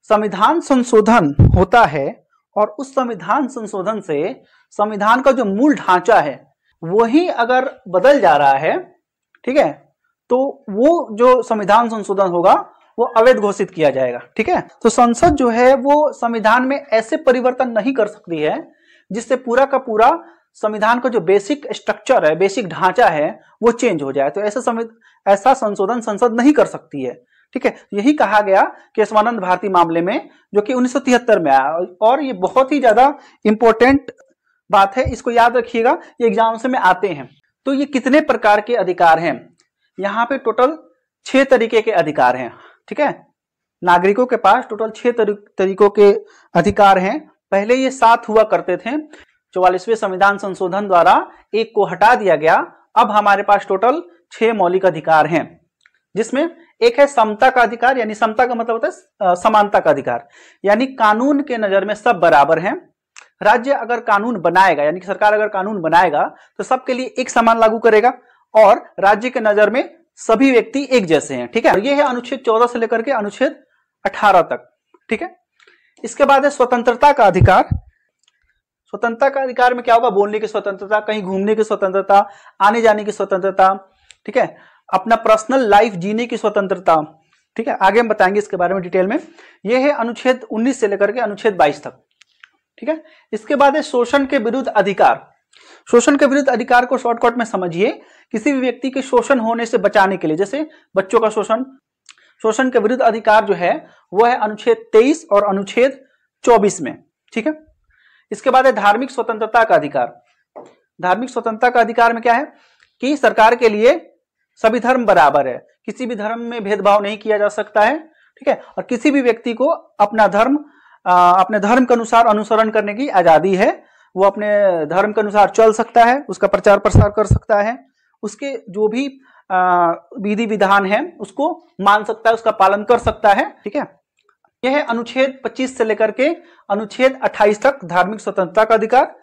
Speaker 1: संविधान संशोधन होता है और उस संविधान संशोधन से संविधान का जो मूल ढांचा है वही अगर बदल जा रहा है, ठीक है, तो वो जो संविधान संशोधन होगा वो अवैध घोषित किया जाएगा। ठीक है, तो संसद जो है वो संविधान में ऐसे परिवर्तन नहीं कर सकती है जिससे पूरा का पूरा संविधान का जो बेसिक स्ट्रक्चर है, बेसिक ढांचा है वो चेंज हो जाए। तो ऐसा संशोधन संसद नहीं कर सकती है। ठीक है, यही कहा गया केशवानंद भारती मामले में, जो कि 1973 में आया। और ये बहुत ही ज्यादा इंपॉर्टेंट बात है, इसको याद रखिएगा, ये एग्जाम्स में आते हैं। तो ये कितने प्रकार के अधिकार हैं? यहाँ पे टोटल 6 तरीके के अधिकार हैं। ठीक है, नागरिकों के पास टोटल 6 तरीकों के अधिकार हैं। पहले ये 7 हुआ करते थे, 44वें संविधान संशोधन द्वारा एक को हटा दिया गया। अब हमारे पास टोटल 6 मौलिक अधिकार हैं, जिसमें एक है समता का अधिकार, यानी समता का मतलब होता है समानता का अधिकार, यानी कानून के नजर में सब बराबर हैं। राज्य अगर कानून बनाएगा, यानी कि सरकार अगर कानून बनाएगा तो सबके लिए एक समान लागू करेगा और राज्य के नजर में सभी व्यक्ति एक जैसे हैं। ठीक है, ये है अनुच्छेद 14 से लेकर के अनुच्छेद 18 तक। ठीक है, इसके बाद है स्वतंत्रता का अधिकार। स्वतंत्रता का अधिकार में क्या होगा? बोलने की स्वतंत्रता, कहीं घूमने की स्वतंत्रता, आने जाने की स्वतंत्रता, ठीक है, अपना पर्सनल लाइफ जीने की स्वतंत्रता, ठीक है, आगे हम बताएंगे इसके बारे में डिटेल में। ये है अनुच्छेद 19 से लेकर के अनुच्छेद 22 तक। ठीक है, इसके बाद है शोषण के विरुद्ध अधिकार। शोषण के विरुद्ध अधिकार को शॉर्टकट में समझिए, किसी भी व्यक्ति के शोषण होने से बचाने के लिए, जैसे बच्चों का शोषण, शोषण के विरुद्ध अधिकार जो है वो है अनुच्छेद 23 और अनुच्छेद 24 में। ठीक है, इसके बाद है धार्मिक स्वतंत्रता का अधिकार। धार्मिक स्वतंत्रता का अधिकार में क्या है कि सरकार के लिए सभी धर्म बराबर है, किसी भी धर्म में भेदभाव नहीं किया जा सकता है। ठीक है, और किसी भी व्यक्ति को अपना धर्म अपने धर्म के अनुसार अनुसरण करने की आजादी है। वो अपने धर्म के अनुसार चल सकता है, उसका प्रचार प्रसार कर सकता है, उसके जो भी विधि विधान है उसको मान सकता है, उसका पालन कर सकता है। ठीक है, यह है अनुच्छेद 25 से लेकर के अनुच्छेद 28 तक धार्मिक स्वतंत्रता का अधिकार।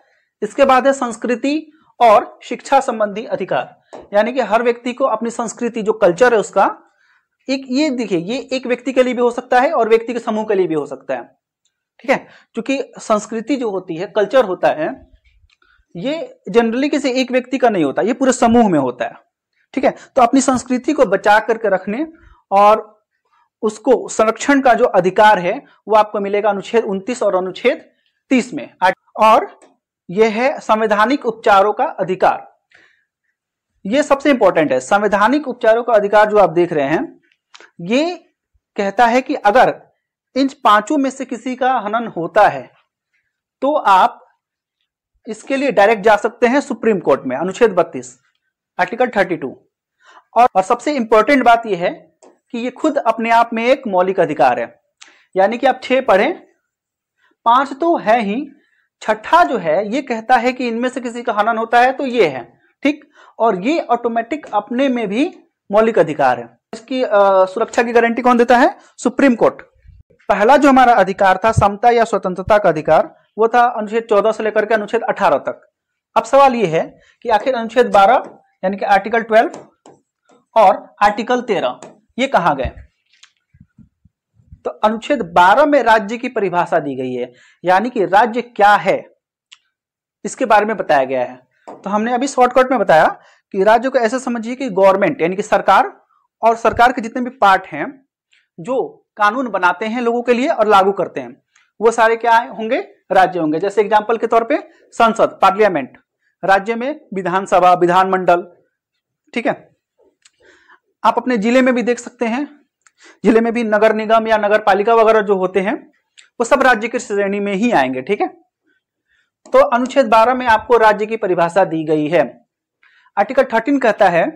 Speaker 1: इसके बाद है संस्कृति और शिक्षा संबंधी अधिकार, यानी कि हर व्यक्ति को अपनी संस्कृति जो कल्चर है उसका एक, ये देखिए, ये एक व्यक्ति के लिए भी हो सकता है और व्यक्ति के समूह के लिए भी हो सकता है। ठीक है, क्योंकि संस्कृति जो होती है, कल्चर होता है, ये जनरली किसी एक व्यक्ति का नहीं होता, ये पूरे समूह में होता है। ठीक है, तो अपनी संस्कृति को बचा करके रखने और उसको संरक्षण का जो अधिकार है वो आपको मिलेगा अनुच्छेद 29 और अनुच्छेद 30 में। और यह है संवैधानिक उपचारों का अधिकार। ये सबसे इंपॉर्टेंट है, संवैधानिक उपचारों का अधिकार जो आप देख रहे हैं, ये कहता है कि अगर इन पांचों में से किसी का हनन होता है तो आप इसके लिए डायरेक्ट जा सकते हैं सुप्रीम कोर्ट में, अनुच्छेद 32 आर्टिकल 32। और सबसे इंपॉर्टेंट बात यह है कि ये खुद अपने आप में एक मौलिक अधिकार है, यानी कि आप 6 पढ़ें, 5 तो है ही, छठा जो है ये कहता है कि इनमें से किसी का हनन होता है तो ये है। ठीक, और ये ऑटोमेटिक अपने में भी मौलिक अधिकार है। इसकी सुरक्षा की गारंटी कौन देता है? Supreme court. पहला जो हमारा अधिकार था समता या स्वतंत्रता का अधिकार, वो था अनुच्छेद 14 से लेकर के अनुच्छेद 18 तक। अब सवाल ये है कि आखिर अनुच्छेद 12 यानी कि आर्टिकल 12 और आर्टिकल 13 ये कहां गए? तो अनुच्छेद 12 में राज्य की परिभाषा दी गई है, यानी कि राज्य क्या है इसके बारे में बताया गया है। तो हमने अभी शॉर्टकट में बताया कि राज्य को ऐसे समझिए कि गवर्नमेंट यानी कि सरकार, और सरकार के जितने भी पार्ट हैं जो कानून बनाते हैं लोगों के लिए और लागू करते हैं, वो सारे क्या होंगे? राज्य होंगे। जैसे एग्जांपल के तौर पे संसद, पार्लियामेंट, राज्य में विधानसभा, विधानमंडल। ठीक है, आप अपने जिले में भी देख सकते हैं, जिले में भी नगर निगम या नगर पालिका वगैरह जो होते हैं वो सब राज्य की श्रेणी में ही आएंगे। ठीक है, तो अनुच्छेद 12 में आपको राज्य की परिभाषा दी गई है। आर्टिकल 13 कहता है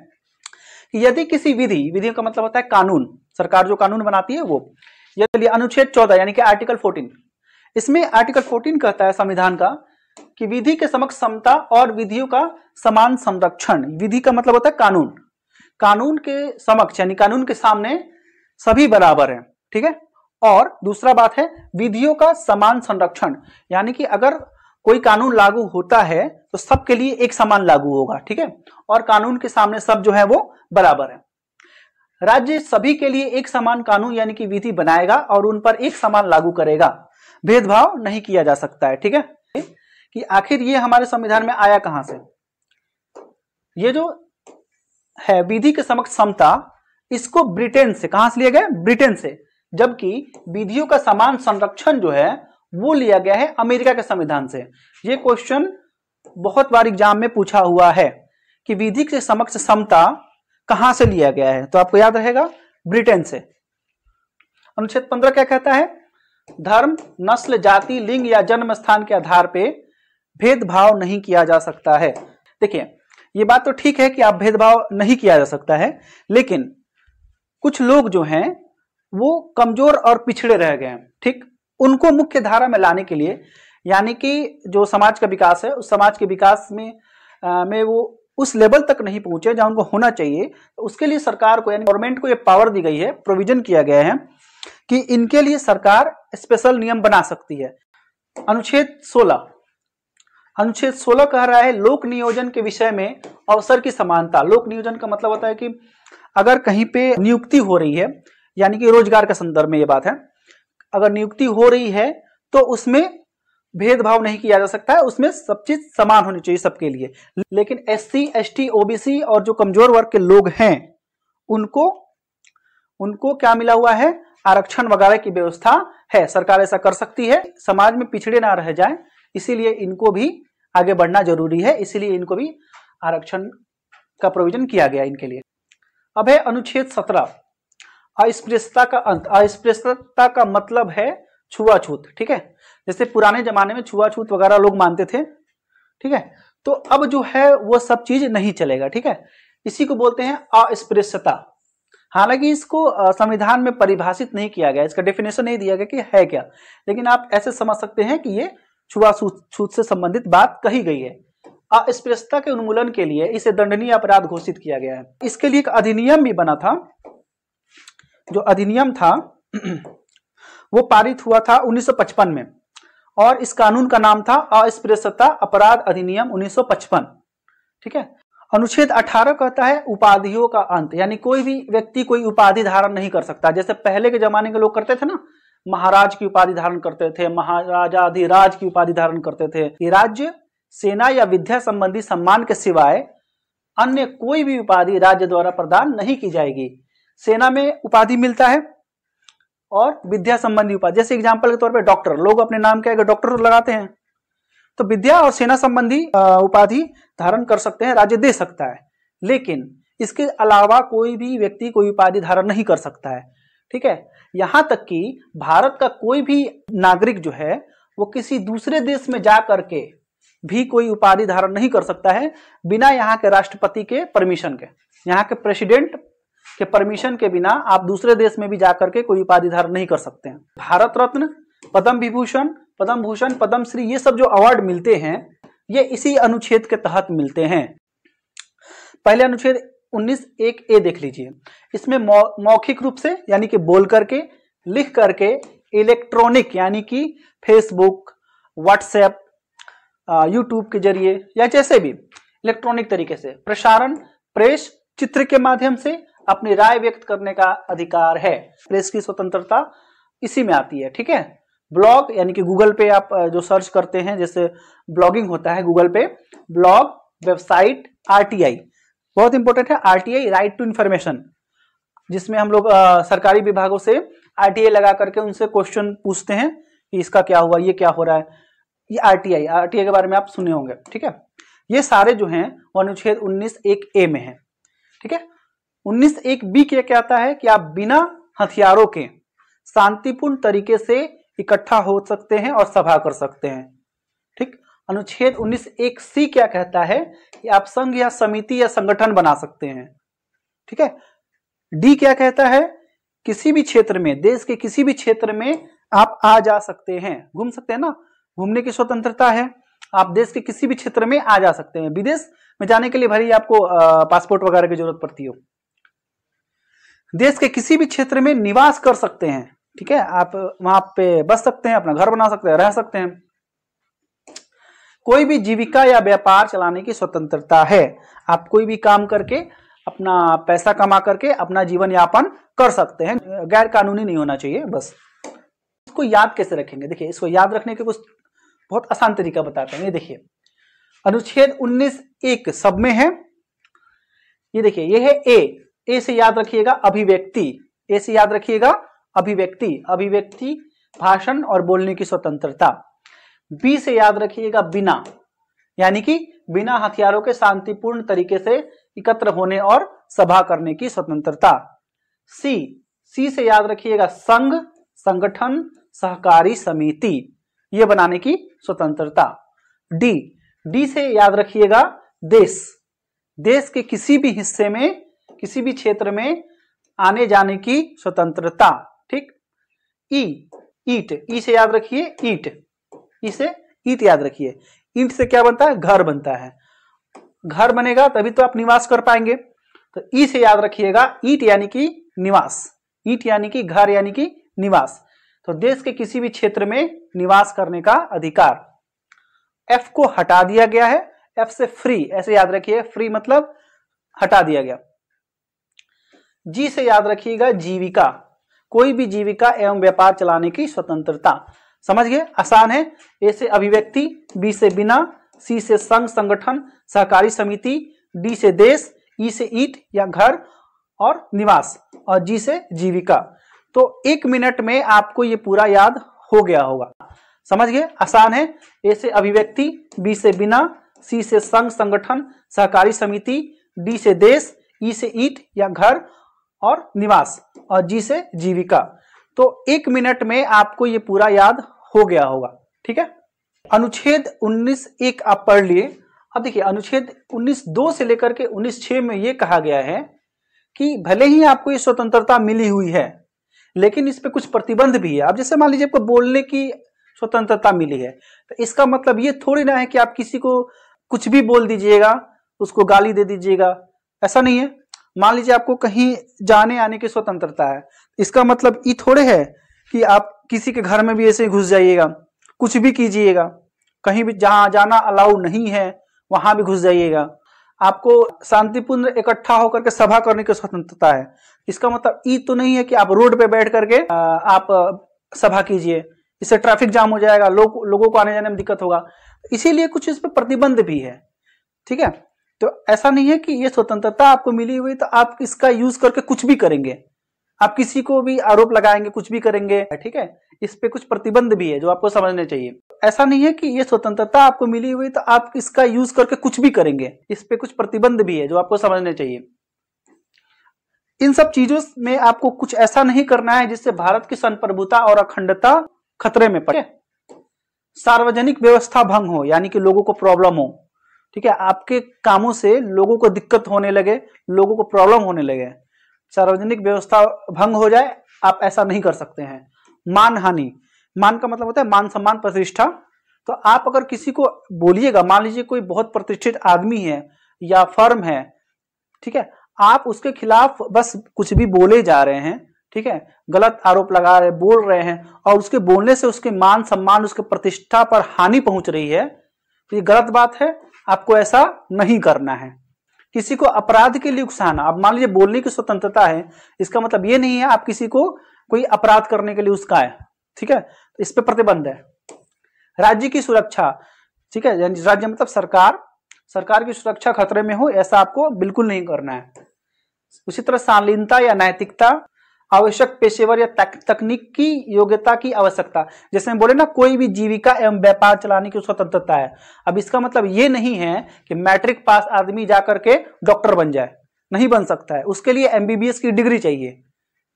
Speaker 1: कि यदि किसी विधि का मतलब होता है कानून, सरकार जो कानून बनाती है वो। यदि अनुच्छेद 14 यानी कि आर्टिकल 14, इसमें आर्टिकल 14 कहता है संविधान का कि विधि के समक्ष समता और विधियों का समान संरक्षण। विधि का मतलब होता है कानून, कानून के समक्ष यानी कानून के सामने सभी बराबर हैं। ठीक है, और दूसरा बात है विधियों का समान संरक्षण, यानी कि अगर कोई कानून लागू होता है तो सबके लिए एक समान लागू होगा। ठीक है, और कानून के सामने सब जो है वो बराबर है। राज्य सभी के लिए एक समान कानून यानी कि विधि बनाएगा और उन पर एक समान लागू करेगा, भेदभाव नहीं किया जा सकता है। ठीक है, कि आखिर ये हमारे संविधान में आया कहां से? ये जो है विधि के समक्ष समता, इसको ब्रिटेन से, कहां से लिया गया? ब्रिटेन से। जबकि विधियों का समान संरक्षण जो है वो लिया गया है अमेरिका के संविधान से। ये क्वेश्चन बहुत बार एग्जाम में पूछा हुआ है कि विधि के समक्ष समता कहां से लिया गया है, तो आपको याद रहेगा ब्रिटेन से। अनुच्छेद 15 क्या कहता है? धर्म, नस्ल, जाति, लिंग या जन्म स्थान के आधार पे भेदभाव नहीं किया जा सकता है। देखिए, ये बात तो ठीक है कि आप भेदभाव नहीं किया जा सकता है, लेकिन कुछ लोग जो हैं वो कमजोर और पिछड़े रह गए हैं। ठीक, उनको मुख्य धारा में लाने के लिए, यानी कि जो समाज का विकास है उस समाज के विकास में वो उस लेवल तक नहीं पहुंचे जहां उनको होना चाहिए, तो उसके लिए सरकार को यानी गवर्नमेंट को ये पावर दी गई है, प्रोविजन किया गया है कि इनके लिए सरकार स्पेशल नियम बना सकती है। अनुच्छेद 16 कह रहा है लोक नियोजन के विषय में अवसर की समानता। लोक नियोजन का मतलब होता है कि अगर कहीं पे नियुक्ति हो रही है, यानी कि रोजगार के संदर्भ में ये बात है, अगर नियुक्ति हो रही है तो उसमें भेदभाव नहीं किया जा सकता है, उसमें सब चीज समान होनी चाहिए सबके लिए। लेकिन SC, ST, OBC और जो कमजोर वर्ग के लोग हैं उनको उनको क्या मिला हुआ है, आरक्षण वगैरह की व्यवस्था है, सरकार ऐसा कर सकती है, समाज में पिछड़े ना रह जाए, इसीलिए इनको भी आगे बढ़ना जरूरी है, इसीलिए इनको भी आरक्षण का प्रोविजन किया गया इनके लिए। अब है अनुच्छेद 17, अस्पृश्यता का अंत। अस्पृश्यता का मतलब है छुआछूत, ठीक है, जैसे पुराने जमाने में छुआछूत वगैरह लोग मानते थे, ठीक है, तो अब जो है वो सब चीज नहीं चलेगा, ठीक है, इसी को बोलते हैं अस्पृश्यता। हालांकि इसको संविधान में परिभाषित नहीं किया गया, इसका डेफिनेशन नहीं दिया गया कि है क्या, लेकिन आप ऐसे समझ सकते हैं कि ये छुआछूत से संबंधित बात कही गई है। अस्पृश्यता के उन्मूलन के लिए इसे दंडनीय अपराध घोषित किया गया है। इसके लिए एक अधिनियम भी बना था, जो अधिनियम था वो पारित हुआ था 1955 में, और इस कानून का नाम था अस्पृश्यता अपराध अधिनियम 1955, ठीक है। अनुच्छेद 18 कहता है उपाधियों का अंत, यानी कोई भी व्यक्ति कोई उपाधि धारण नहीं कर सकता। जैसे पहले के जमाने के लोग करते थे ना, महाराज की उपाधि धारण करते थे, महाराजाधिराज की उपाधि धारण करते थे। ये राज्य, सेना या विद्या संबंधी सम्मान के सिवाय अन्य कोई भी उपाधि राज्य द्वारा प्रदान नहीं की जाएगी। सेना में उपाधि मिलता है और विद्या संबंधी उपाधि, जैसे एग्जाम्पल के तौर पे डॉक्टर, लोग अपने नाम के आगे डॉक्टर लगाते हैं, तो विद्या और सेना संबंधी उपाधि धारण कर सकते हैं, राज्य दे सकता है, लेकिन इसके अलावा कोई भी व्यक्ति कोई उपाधि धारण नहीं कर सकता है, ठीक है। यहां तक कि भारत का कोई भी नागरिक जो है वो किसी दूसरे देश में जा करके भी कोई उपाधि धारण नहीं कर सकता है बिना यहाँ के राष्ट्रपति के परमिशन के, यहाँ के प्रेसिडेंट के परमिशन के बिना आप दूसरे देश में भी जाकर के कोई उपाधि धारण नहीं कर सकते हैं। भारत रत्न, पद्म विभूषण, पद्म भूषण, पद्म श्री, ये सब जो अवार्ड मिलते हैं ये इसी अनुच्छेद के तहत मिलते हैं। पहले अनुच्छेद 19(1)(a) देख लीजिए, इसमें मौखिक रूप से यानी कि बोल करके, लिख करके, इलेक्ट्रॉनिक यानी कि फेसबुक, व्हाट्सएप, यूट्यूब के जरिए या जैसे भी इलेक्ट्रॉनिक तरीके से प्रसारण, प्रेस, चित्र के माध्यम से अपनी राय व्यक्त करने का अधिकार है। प्रेस की स्वतंत्रता इसी में आती है, ठीक है। ब्लॉग यानी कि गूगल पे आप जो सर्च करते हैं, जैसे ब्लॉगिंग होता है गूगल पे, ब्लॉग, वेबसाइट, आरटीआई बहुत इंपॉर्टेंट है, आरटीआई राइट टू इंफॉर्मेशन, जिसमें हम लोग सरकारी विभागों से आरटीआई लगा करके उनसे क्वेश्चन पूछते हैं कि इसका क्या हुआ, ये क्या हो रहा है, ये आरटीआई के बारे में आप सुने होंगे, ठीक है। ये सारे जो हैं वो अनुच्छेद 19(1)(a) में है, ठीक है। 19(1)(b) क्या कहता है कि आप बिना हथियारों के शांतिपूर्ण तरीके से इकट्ठा हो सकते हैं और सभा कर सकते हैं, ठीक। अनुच्छेद 19(1)(c) क्या कहता है कि आप संघ या समिति या संगठन बना सकते हैं, ठीक है। डी क्या कहता है, किसी भी क्षेत्र में, देश के किसी भी क्षेत्र में आप आ जा सकते हैं, घूम सकते हैं ना, घूमने की स्वतंत्रता है, आप देश के किसी भी क्षेत्र में आ जा सकते हैं। विदेश में जाने के लिए भले ही आपको पासपोर्ट वगैरह की जरूरत पड़ती हो। देश के किसी भी क्षेत्र में निवास कर सकते हैं, ठीक है, आप वहां पे बस सकते हैं, अपना घर बना सकते हैं, रह सकते हैं। कोई भी जीविका या व्यापार चलाने की स्वतंत्रता है, आप कोई भी काम करके अपना पैसा कमा करके अपना जीवन यापन कर सकते हैं, गैर कानूनी नहीं होना चाहिए। बस इसको याद कैसे रखेंगे, देखिए इसको याद रखने के कुछ बहुत आसान तरीका बताते हैं। ये देखिए अनुच्छेद 19(1) सब में है, ये देखिए ये है ए से याद रखिएगा अभिव्यक्ति, ए से याद रखिएगा अभिव्यक्ति, अभिव्यक्ति, भाषण और बोलने की स्वतंत्रता। बी से याद रखिएगा बिना, यानी कि बिना हथियारों के शांतिपूर्ण तरीके से एकत्र होने और सभा करने की स्वतंत्रता। सी से याद रखिएगा संघ, संगठन, सहकारी समिति, ये बनाने की स्वतंत्रता। डी से याद रखिएगा देश, देश के किसी भी हिस्से में, किसी भी क्षेत्र में आने जाने की स्वतंत्रता, ठीक। ई से याद रखिए ईट, ई से ईट याद रखिए, ईट से क्या बनता है, घर बनता है, घर बनेगा तभी तो आप निवास कर पाएंगे, तो ई से याद रखिएगा ईट यानी कि निवास, ईट यानी कि घर यानी कि निवास, तो देश के किसी भी क्षेत्र में निवास करने का अधिकार। एफ को हटा दिया गया है, एफ से फ्री, ऐसे याद रखिए, फ्री मतलब हटा दिया गया। जी से याद रखिएगा जीविका, कोई भी जीविका एवं व्यापार चलाने की स्वतंत्रता, समझ गए, आसान है। ए से अभिव्यक्ति, बी से बिना, सी से संघ, संगठन, सहकारी समिति, डी से देश, ई से ईट या घर, और निवास, और जी से जीविका। तो 1 मिनट में आपको ये पूरा याद हो गया होगा। समझ गए? आसान है। ए से अभिव्यक्ति, बी से बिना, सी से संघ संगठन सहकारी समिति, डी से देश, ई से ईंट या घर और निवास, और जी से जीविका। तो 1 मिनट में आपको ये पूरा याद हो गया होगा। ठीक है। अनुच्छेद 19(1) आप पढ़ लिए। अब देखिए अनुच्छेद 19(2) से लेकर के 19(6) में ये कहा गया है कि भले ही आपको ये स्वतंत्रता मिली हुई है, लेकिन इस पे कुछ प्रतिबंध भी है। अब जैसे मान लीजिए आपको बोलने की स्वतंत्रता मिली है, तो इसका मतलब ये थोड़ी ना है कि आप किसी को कुछ भी बोल दीजिएगा, उसको गाली दे दीजिएगा, ऐसा नहीं है। मान लीजिए आपको कहीं जाने आने की स्वतंत्रता है, इसका मतलब ये थोड़े है कि आप किसी के घर में भी ऐसे ही घुस जाइएगा, कुछ भी कीजिएगा, कहीं भी जहां जाना अलाउ नहीं है वहां भी घुस जाइएगा। आपको शांतिपूर्ण इकट्ठा होकर के सभा करने की स्वतंत्रता है, इसका मतलब ये तो नहीं है कि आप रोड पे बैठ करके आप सभा कीजिए, इससे ट्रैफिक जाम हो जाएगा, लोगों को आने जाने में दिक्कत होगा। इसीलिए कुछ इस पे प्रतिबंध भी है। ठीक है। तो ऐसा नहीं है कि ये स्वतंत्रता आपको मिली हुई तो आप इसका यूज करके कुछ भी करेंगे, आप किसी को भी आरोप लगाएंगे, कुछ भी करेंगे। ठीक है। इस पे कुछ प्रतिबंध भी है जो आपको समझने चाहिए। ऐसा नहीं है कि ये स्वतंत्रता आपको मिली हुई तो आप इसका यूज करके कुछ भी करेंगे, इस पे कुछ प्रतिबंध भी है जो आपको समझने चाहिए। इन सब चीजों में आपको कुछ ऐसा नहीं करना है जिससे भारत की संप्रभुता और अखंडता खतरे में पड़े। सार्वजनिक व्यवस्था भंग हो, यानी कि लोगों को प्रॉब्लम हो। ठीक है। आपके कामों से लोगों को दिक्कत होने लगे, लोगों को प्रॉब्लम होने लगे, सार्वजनिक व्यवस्था भंग हो जाए, आप ऐसा नहीं कर सकते हैं। मान हानि, मान का मतलब होता है मान सम्मान प्रतिष्ठा। तो आप अगर किसी को बोलिएगा, मान लीजिए कोई बहुत प्रतिष्ठित आदमी है या फर्म है, ठीक है, आप उसके खिलाफ बस कुछ भी बोले जा रहे हैं, ठीक है, गलत आरोप लगा रहे, बोल रहे हैं, और उसके बोलने से उसके मान सम्मान, उसके प्रतिष्ठा पर हानि पहुंच रही है, तो ये गलत बात है। आपको ऐसा नहीं करना है। किसी को अपराध के लिए उकसाना, अब मान लीजिए बोलने की स्वतंत्रता है, इसका मतलब ये नहीं है आप किसी को कोई अपराध करने के लिए उकसाएं। ठीक है। तो इस पे प्रतिबंध है। राज्य की सुरक्षा, ठीक है, यानी राज्य मतलब सरकार की सुरक्षा खतरे में हो, ऐसा आपको बिल्कुल नहीं करना है। उसी तरह शालीनता या नैतिकता, आवश्यक पेशेवर या तकनीकी योग्यता की आवश्यकता। जैसे हम बोले ना, कोई भी जीविका एवं व्यापार चलाने की स्वतंत्रता है। अब इसका मतलब ये नहीं है कि मैट्रिक पास आदमी जाकर के डॉक्टर बन जाए, नहीं बन सकता है, उसके लिए MBBS की डिग्री चाहिए।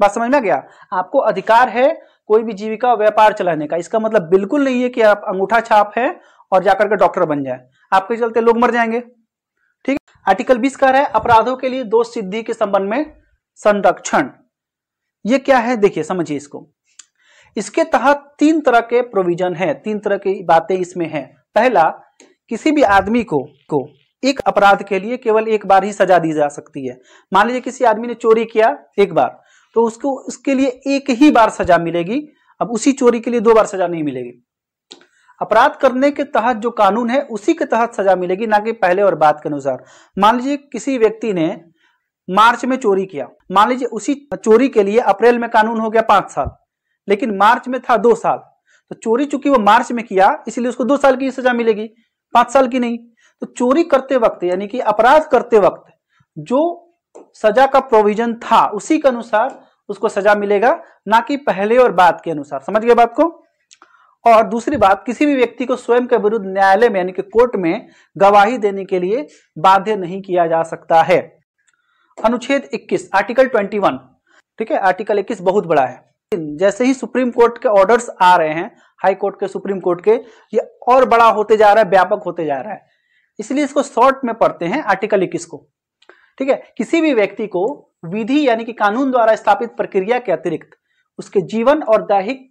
Speaker 1: बात समझ में गया? आपको अधिकार है कोई भी जीविका व्यापार चलाने का। इसका मतलब बिल्कुल नहीं है कि आप अंगूठा छाप है और जाकर के डॉक्टर बन जाए, आपके चलते लोग मर जाएंगे। ठीक है। आर्टिकल 20 कह रहा है अपराधों के लिए दोष सिद्धि के संबंध में संरक्षण। ये क्या है देखिए, समझिए इसको। इसके तहत 3 तरह के प्रोविजन है, 3 तरह की बातें इसमें है। पहला, किसी भी आदमी को एक अपराध के लिए केवल एक बार ही सजा दी जा सकती है। मान लीजिए किसी आदमी ने चोरी किया एक बार, तो उसको उसके लिए एक ही बार सजा मिलेगी। अब उसी चोरी के लिए 2 बार सजा नहीं मिलेगी। अपराध करने के तहत जो कानून है उसी के तहत सजा मिलेगी, ना कि पहले और बाद के अनुसार। मान लीजिए किसी व्यक्ति ने मार्च में चोरी किया, मान लीजिए उसी चोरी के लिए अप्रैल में कानून हो गया 5 साल, लेकिन मार्च में था 2 साल, तो चोरी चूंकि वो मार्च में किया इसलिए उसको 2 साल की सजा मिलेगी, 5 साल की नहीं। तो चोरी करते वक्त यानी कि अपराध करते वक्त जो सजा का प्रोविजन था उसी के अनुसार उसको सजा मिलेगा, ना कि पहले और बाद के अनुसार। समझ गए बात को? और दूसरी बात, किसी भी व्यक्ति को स्वयं के विरुद्ध न्यायालय में यानी कि कोर्ट में गवाही देने के लिए बाध्य नहीं किया जा सकता है। अनुच्छेद 21 आर्टिकल 21, ठीक है, आर्टिकल 21 बहुत बड़ा है। जैसे ही सुप्रीम कोर्ट के ऑर्डर्स आ रहे हैं, हाई कोर्ट के, सुप्रीम कोर्ट के, ये और बड़ा होते जा रहा है, व्यापक होते जा रहा है, इसलिए इसको शॉर्ट में पढ़ते हैं आर्टिकल 21 को। ठीक है। किसी भी व्यक्ति को विधि यानी कि कानून द्वारा स्थापित प्रक्रिया के अतिरिक्त उसके जीवन और दैहिक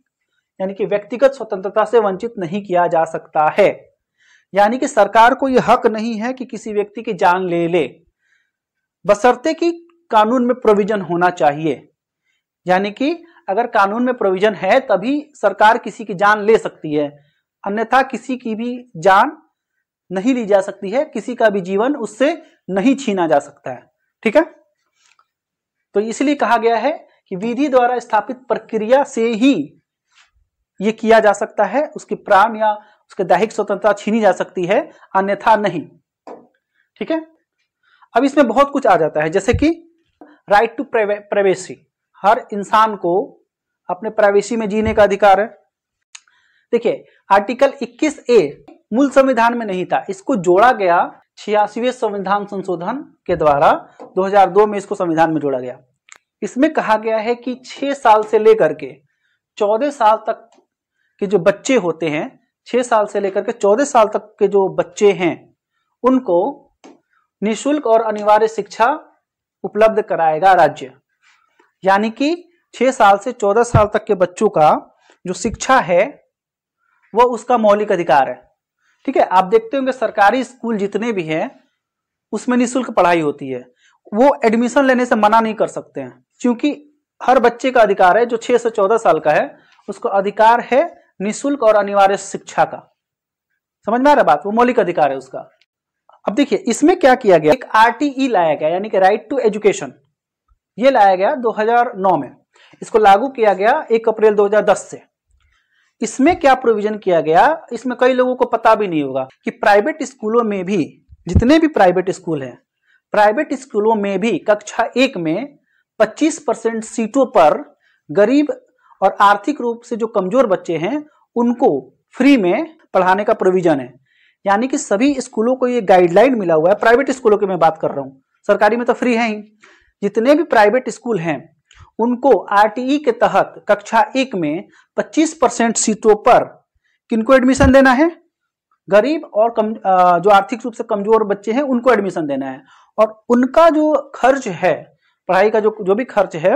Speaker 1: यानी कि व्यक्तिगत स्वतंत्रता से वंचित नहीं किया जा सकता है। यानी कि सरकार को यह हक नहीं है कि किसी व्यक्ति की जान ले, बशर्ते कि कानून में प्रोविजन होना चाहिए। यानी कि अगर कानून में प्रोविजन है तभी सरकार किसी की जान ले सकती है, अन्यथा किसी की भी जान नहीं ली जा सकती है, किसी का भी जीवन उससे नहीं छीना जा सकता है। ठीक है। तो इसलिए कहा गया है कि विधि द्वारा स्थापित प्रक्रिया से ही यह किया जा सकता है, उसकी प्राण या उसके दैहिक स्वतंत्रता छीनी जा सकती है, अन्यथा नहीं। ठीक है। अब इसमें बहुत कुछ आ जाता है, जैसे कि राइट टू प्राइवेसी, हर इंसान को अपने प्राइवेसी में जीने का अधिकार है। देखिए आर्टिकल 21A मूल संविधान में नहीं था, इसको जोड़ा गया 86वें संविधान संशोधन के द्वारा 2002 में इसको संविधान में जोड़ा गया। इसमें कहा गया है कि 6 साल से लेकर के 14 साल तक के जो बच्चे होते हैं, 6 साल से लेकर के 14 साल तक के जो बच्चे हैं, उनको निःशुल्क और अनिवार्य शिक्षा उपलब्ध कराएगा राज्य। यानी कि 6 साल से 14 साल तक के बच्चों का जो शिक्षा है वो उसका मौलिक अधिकार है। ठीक है, आप देखते होंगे सरकारी स्कूल जितने भी हैं उसमें निःशुल्क पढ़ाई होती है, वो एडमिशन लेने से मना नहीं कर सकते हैं, क्योंकि हर बच्चे का अधिकार है जो 6 से 14 साल का है, उसको अधिकार है निःशुल्क और अनिवार्य शिक्षा का। समझ में आ रहा बात, वो मौलिक अधिकार है उसका। अब देखिए इसमें क्या किया गया, एक RTE लाया गया, यानी कि राइट टू एजुकेशन, ये लाया गया 2009 में, इसको लागू किया गया 1 अप्रैल 2010 से। इसमें क्या प्रोविजन किया गया, इसमें कई लोगों को पता भी नहीं होगा कि प्राइवेट स्कूलों में भी, जितने भी प्राइवेट स्कूल हैं, प्राइवेट स्कूलों में भी कक्षा 1 में 25% सीटों पर गरीब और आर्थिक रूप से जो कमजोर बच्चे हैं उनको फ्री में पढ़ाने का प्रोविजन है। यानी कि सभी स्कूलों को ये गाइडलाइन मिला हुआ है, प्राइवेट स्कूलों की मैं बात कर रहा हूं, सरकारी में तो फ्री है ही। जितने भी प्राइवेट स्कूल हैं उनको RTE के तहत कक्षा 1 में 25% सीटों पर किनको एडमिशन देना है, गरीब और जो आर्थिक रूप से कमजोर बच्चे हैं उनको एडमिशन देना है। और उनका जो खर्च है, पढ़ाई का जो भी खर्च है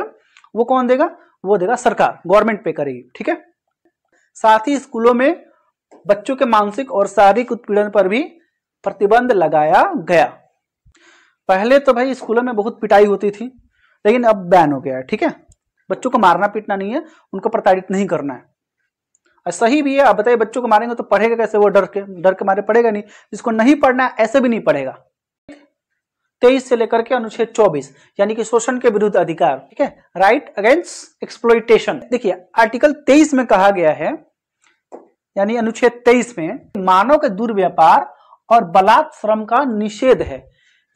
Speaker 1: वो कौन देगा, वो देगा सरकार, गवर्नमेंट पे करेगी। ठीक है, साथ ही स्कूलों में बच्चों के मानसिक और शारीरिक उत्पीड़न पर भी प्रतिबंध लगाया गया। पहले तो भाई स्कूलों में बहुत पिटाई होती थी, लेकिन अब बैन हो गया है। ठीक है, बच्चों को मारना पीटना नहीं है, उनको प्रताड़ित नहीं करना है। सही भी है, आप बताइए बच्चों को मारेंगे तो पढ़ेगा कैसे, वो डर के मारे पढ़ेगा नहीं, जिसको नहीं पढ़ना है ऐसे भी नहीं पढ़ेगा। 23 से लेकर के अनुच्छेद 24 यानी कि शोषण के विरुद्ध अधिकार, ठीक है, राइट अगेंस्ट एक्सप्लॉइटेशन। देखिए आर्टिकल 23 में कहा गया है, यानी अनुच्छेद 23 में मानव के दुर्व्यापार और बलात् श्रम का निषेध है।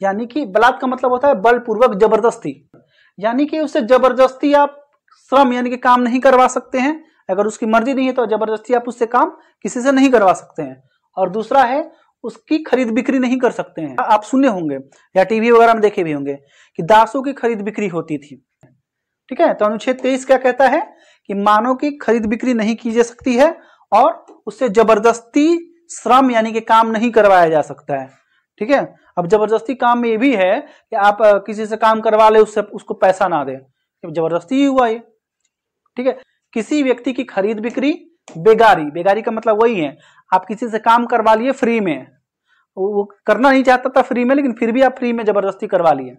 Speaker 1: यानी कि बलात् का मतलब होता है बलपूर्वक जबरदस्ती, यानी कि उससे जबरदस्ती आप श्रम यानी कि काम नहीं करवा सकते हैं। अगर उसकी मर्जी नहीं है तो जबरदस्ती आप उससे काम किसी से नहीं करवा सकते हैं। और दूसरा है उसकी खरीद बिक्री नहीं कर सकते हैं। आप सुने होंगे या टीवी वगैरह में देखे भी होंगे कि दासों की खरीद बिक्री होती थी। ठीक है, तो अनुच्छेद 23 क्या कहता है कि मानव की खरीद बिक्री नहीं की जा सकती है और उससे जबरदस्ती श्रम यानी कि काम नहीं करवाया जा सकता है। ठीक है, अब जबरदस्ती काम में ये भी है कि आप किसी से काम करवा ले, उससे उसको पैसा ना दे, जबरदस्ती ही हुआ ये। ठीक है, किसी व्यक्ति की खरीद बिक्री, बेगारी का मतलब वही है, आप किसी से काम करवा लिए फ्री में, वो करना नहीं चाहता था फ्री में, लेकिन फिर भी आप फ्री में जबरदस्ती करवा लिए।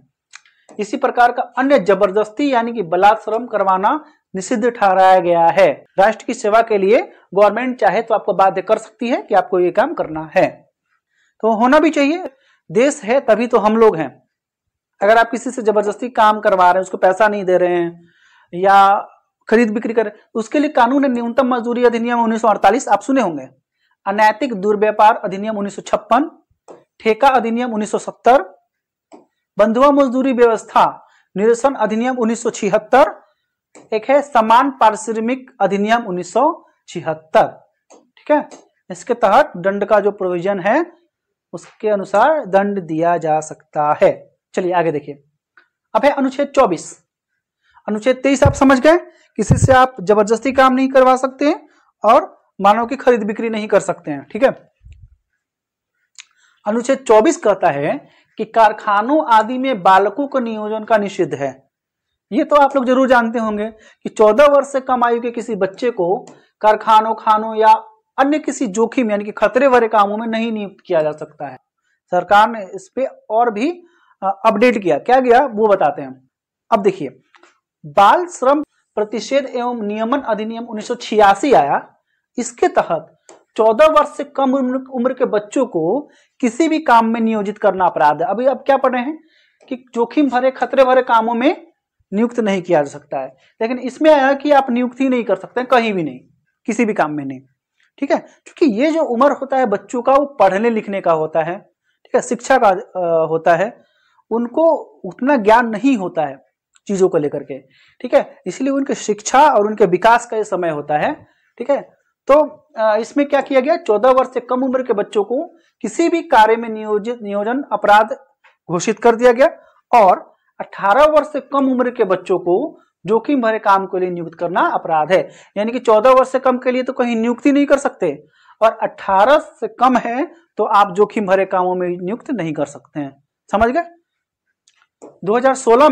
Speaker 1: इसी प्रकार का अन्य जबरदस्ती यानी कि बलात् श्रम करवाना निषिद्ध ठहराया गया है। राष्ट्र की सेवा के लिए गवर्नमेंट चाहे तो आपको बाध्य कर सकती है कि आपको ये काम करना है, तो होना भी चाहिए। देश है तभी तो हम लोग हैं। अगर आप किसी से जबरदस्ती काम करवा रहे हैं, उसको पैसा नहीं दे रहे हैं या खरीद बिक्री कर रहे हैं, उसके लिए कानून है न्यूनतम मजदूरी अधिनियम 1948, आप सुने होंगे, अनैतिक दुर्व्यापार अधिनियम 1956, ठेका अधिनियम 1970, बंधुआ मजदूरी व्यवस्था निरसन अधिनियम 1976, एक है समान पारिश्रमिक अधिनियम 1976। ठीक है, इसके तहत दंड का जो प्रोविजन है उसके अनुसार दंड दिया जा सकता है। चलिए आगे देखिए, अब है अनुच्छेद 24। अनुच्छेद 23 आप समझ गए, किसी से आप जबरदस्ती काम नहीं करवा सकते हैं और मानव की खरीद बिक्री नहीं कर सकते हैं। ठीक है, अनुच्छेद 24 कहता है कि कारखानों आदि में बालकों को नियोजन का निषेध है। ये तो आप लोग जरूर जानते होंगे कि 14 वर्ष से कम आयु के किसी बच्चे को कारखानों, खानों या अन्य किसी जोखिम यानी कि खतरे भरे कामों में नहीं नियुक्त किया जा सकता है। सरकार ने इस पे और भी अपडेट किया, क्या किया वो बताते हैं। अब देखिए, बाल श्रम प्रतिषेध एवं नियमन अधिनियम 1986 आया। इसके तहत 14 वर्ष से कम उम्र के बच्चों को किसी भी काम में नियोजित करना अपराध है। अभी अब क्या पढ़ रहे हैं कि जोखिम भरे, खतरे भरे कामों में नियुक्त नहीं किया जा सकता है, लेकिन इसमें आया कि आप नियुक्त ही नहीं कर सकते कहीं भी नहीं, किसी भी काम में नहीं। ठीक है, क्योंकि ये जो उम्र होता है बच्चों का वो पढ़ने लिखने का होता है, ठीक है, शिक्षा का होता है, उनको उतना ज्ञान नहीं होता है। चीजों को लेकर के, ठीक है। इसलिए उनके शिक्षा और उनके विकास का ये समय होता है, ठीक है। तो इसमें क्या किया गया, 14 वर्ष से कम उम्र के बच्चों को किसी भी कार्य में नियोजन अपराध घोषित कर दिया गया और 18 वर्ष से कम उम्र के बच्चों को जोखिम भरे काम के लिए नियुक्त करना अपराध है। यानी कि 14 वर्ष से कम के लिए तो कहीं नियुक्ति नहीं कर सकते और 18 से कम है तो आप जोखिम भरे कामों में नियुक्त नहीं कर सकते हैं। समझ गए। 2016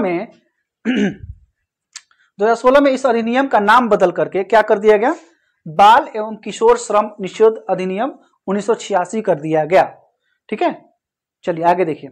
Speaker 1: में इस अधिनियम का नाम बदल करके क्या कर दिया गया, बाल एवं किशोर श्रम निषेध अधिनियम 1986 कर दिया गया, ठीक है। चलिए आगे देखिए।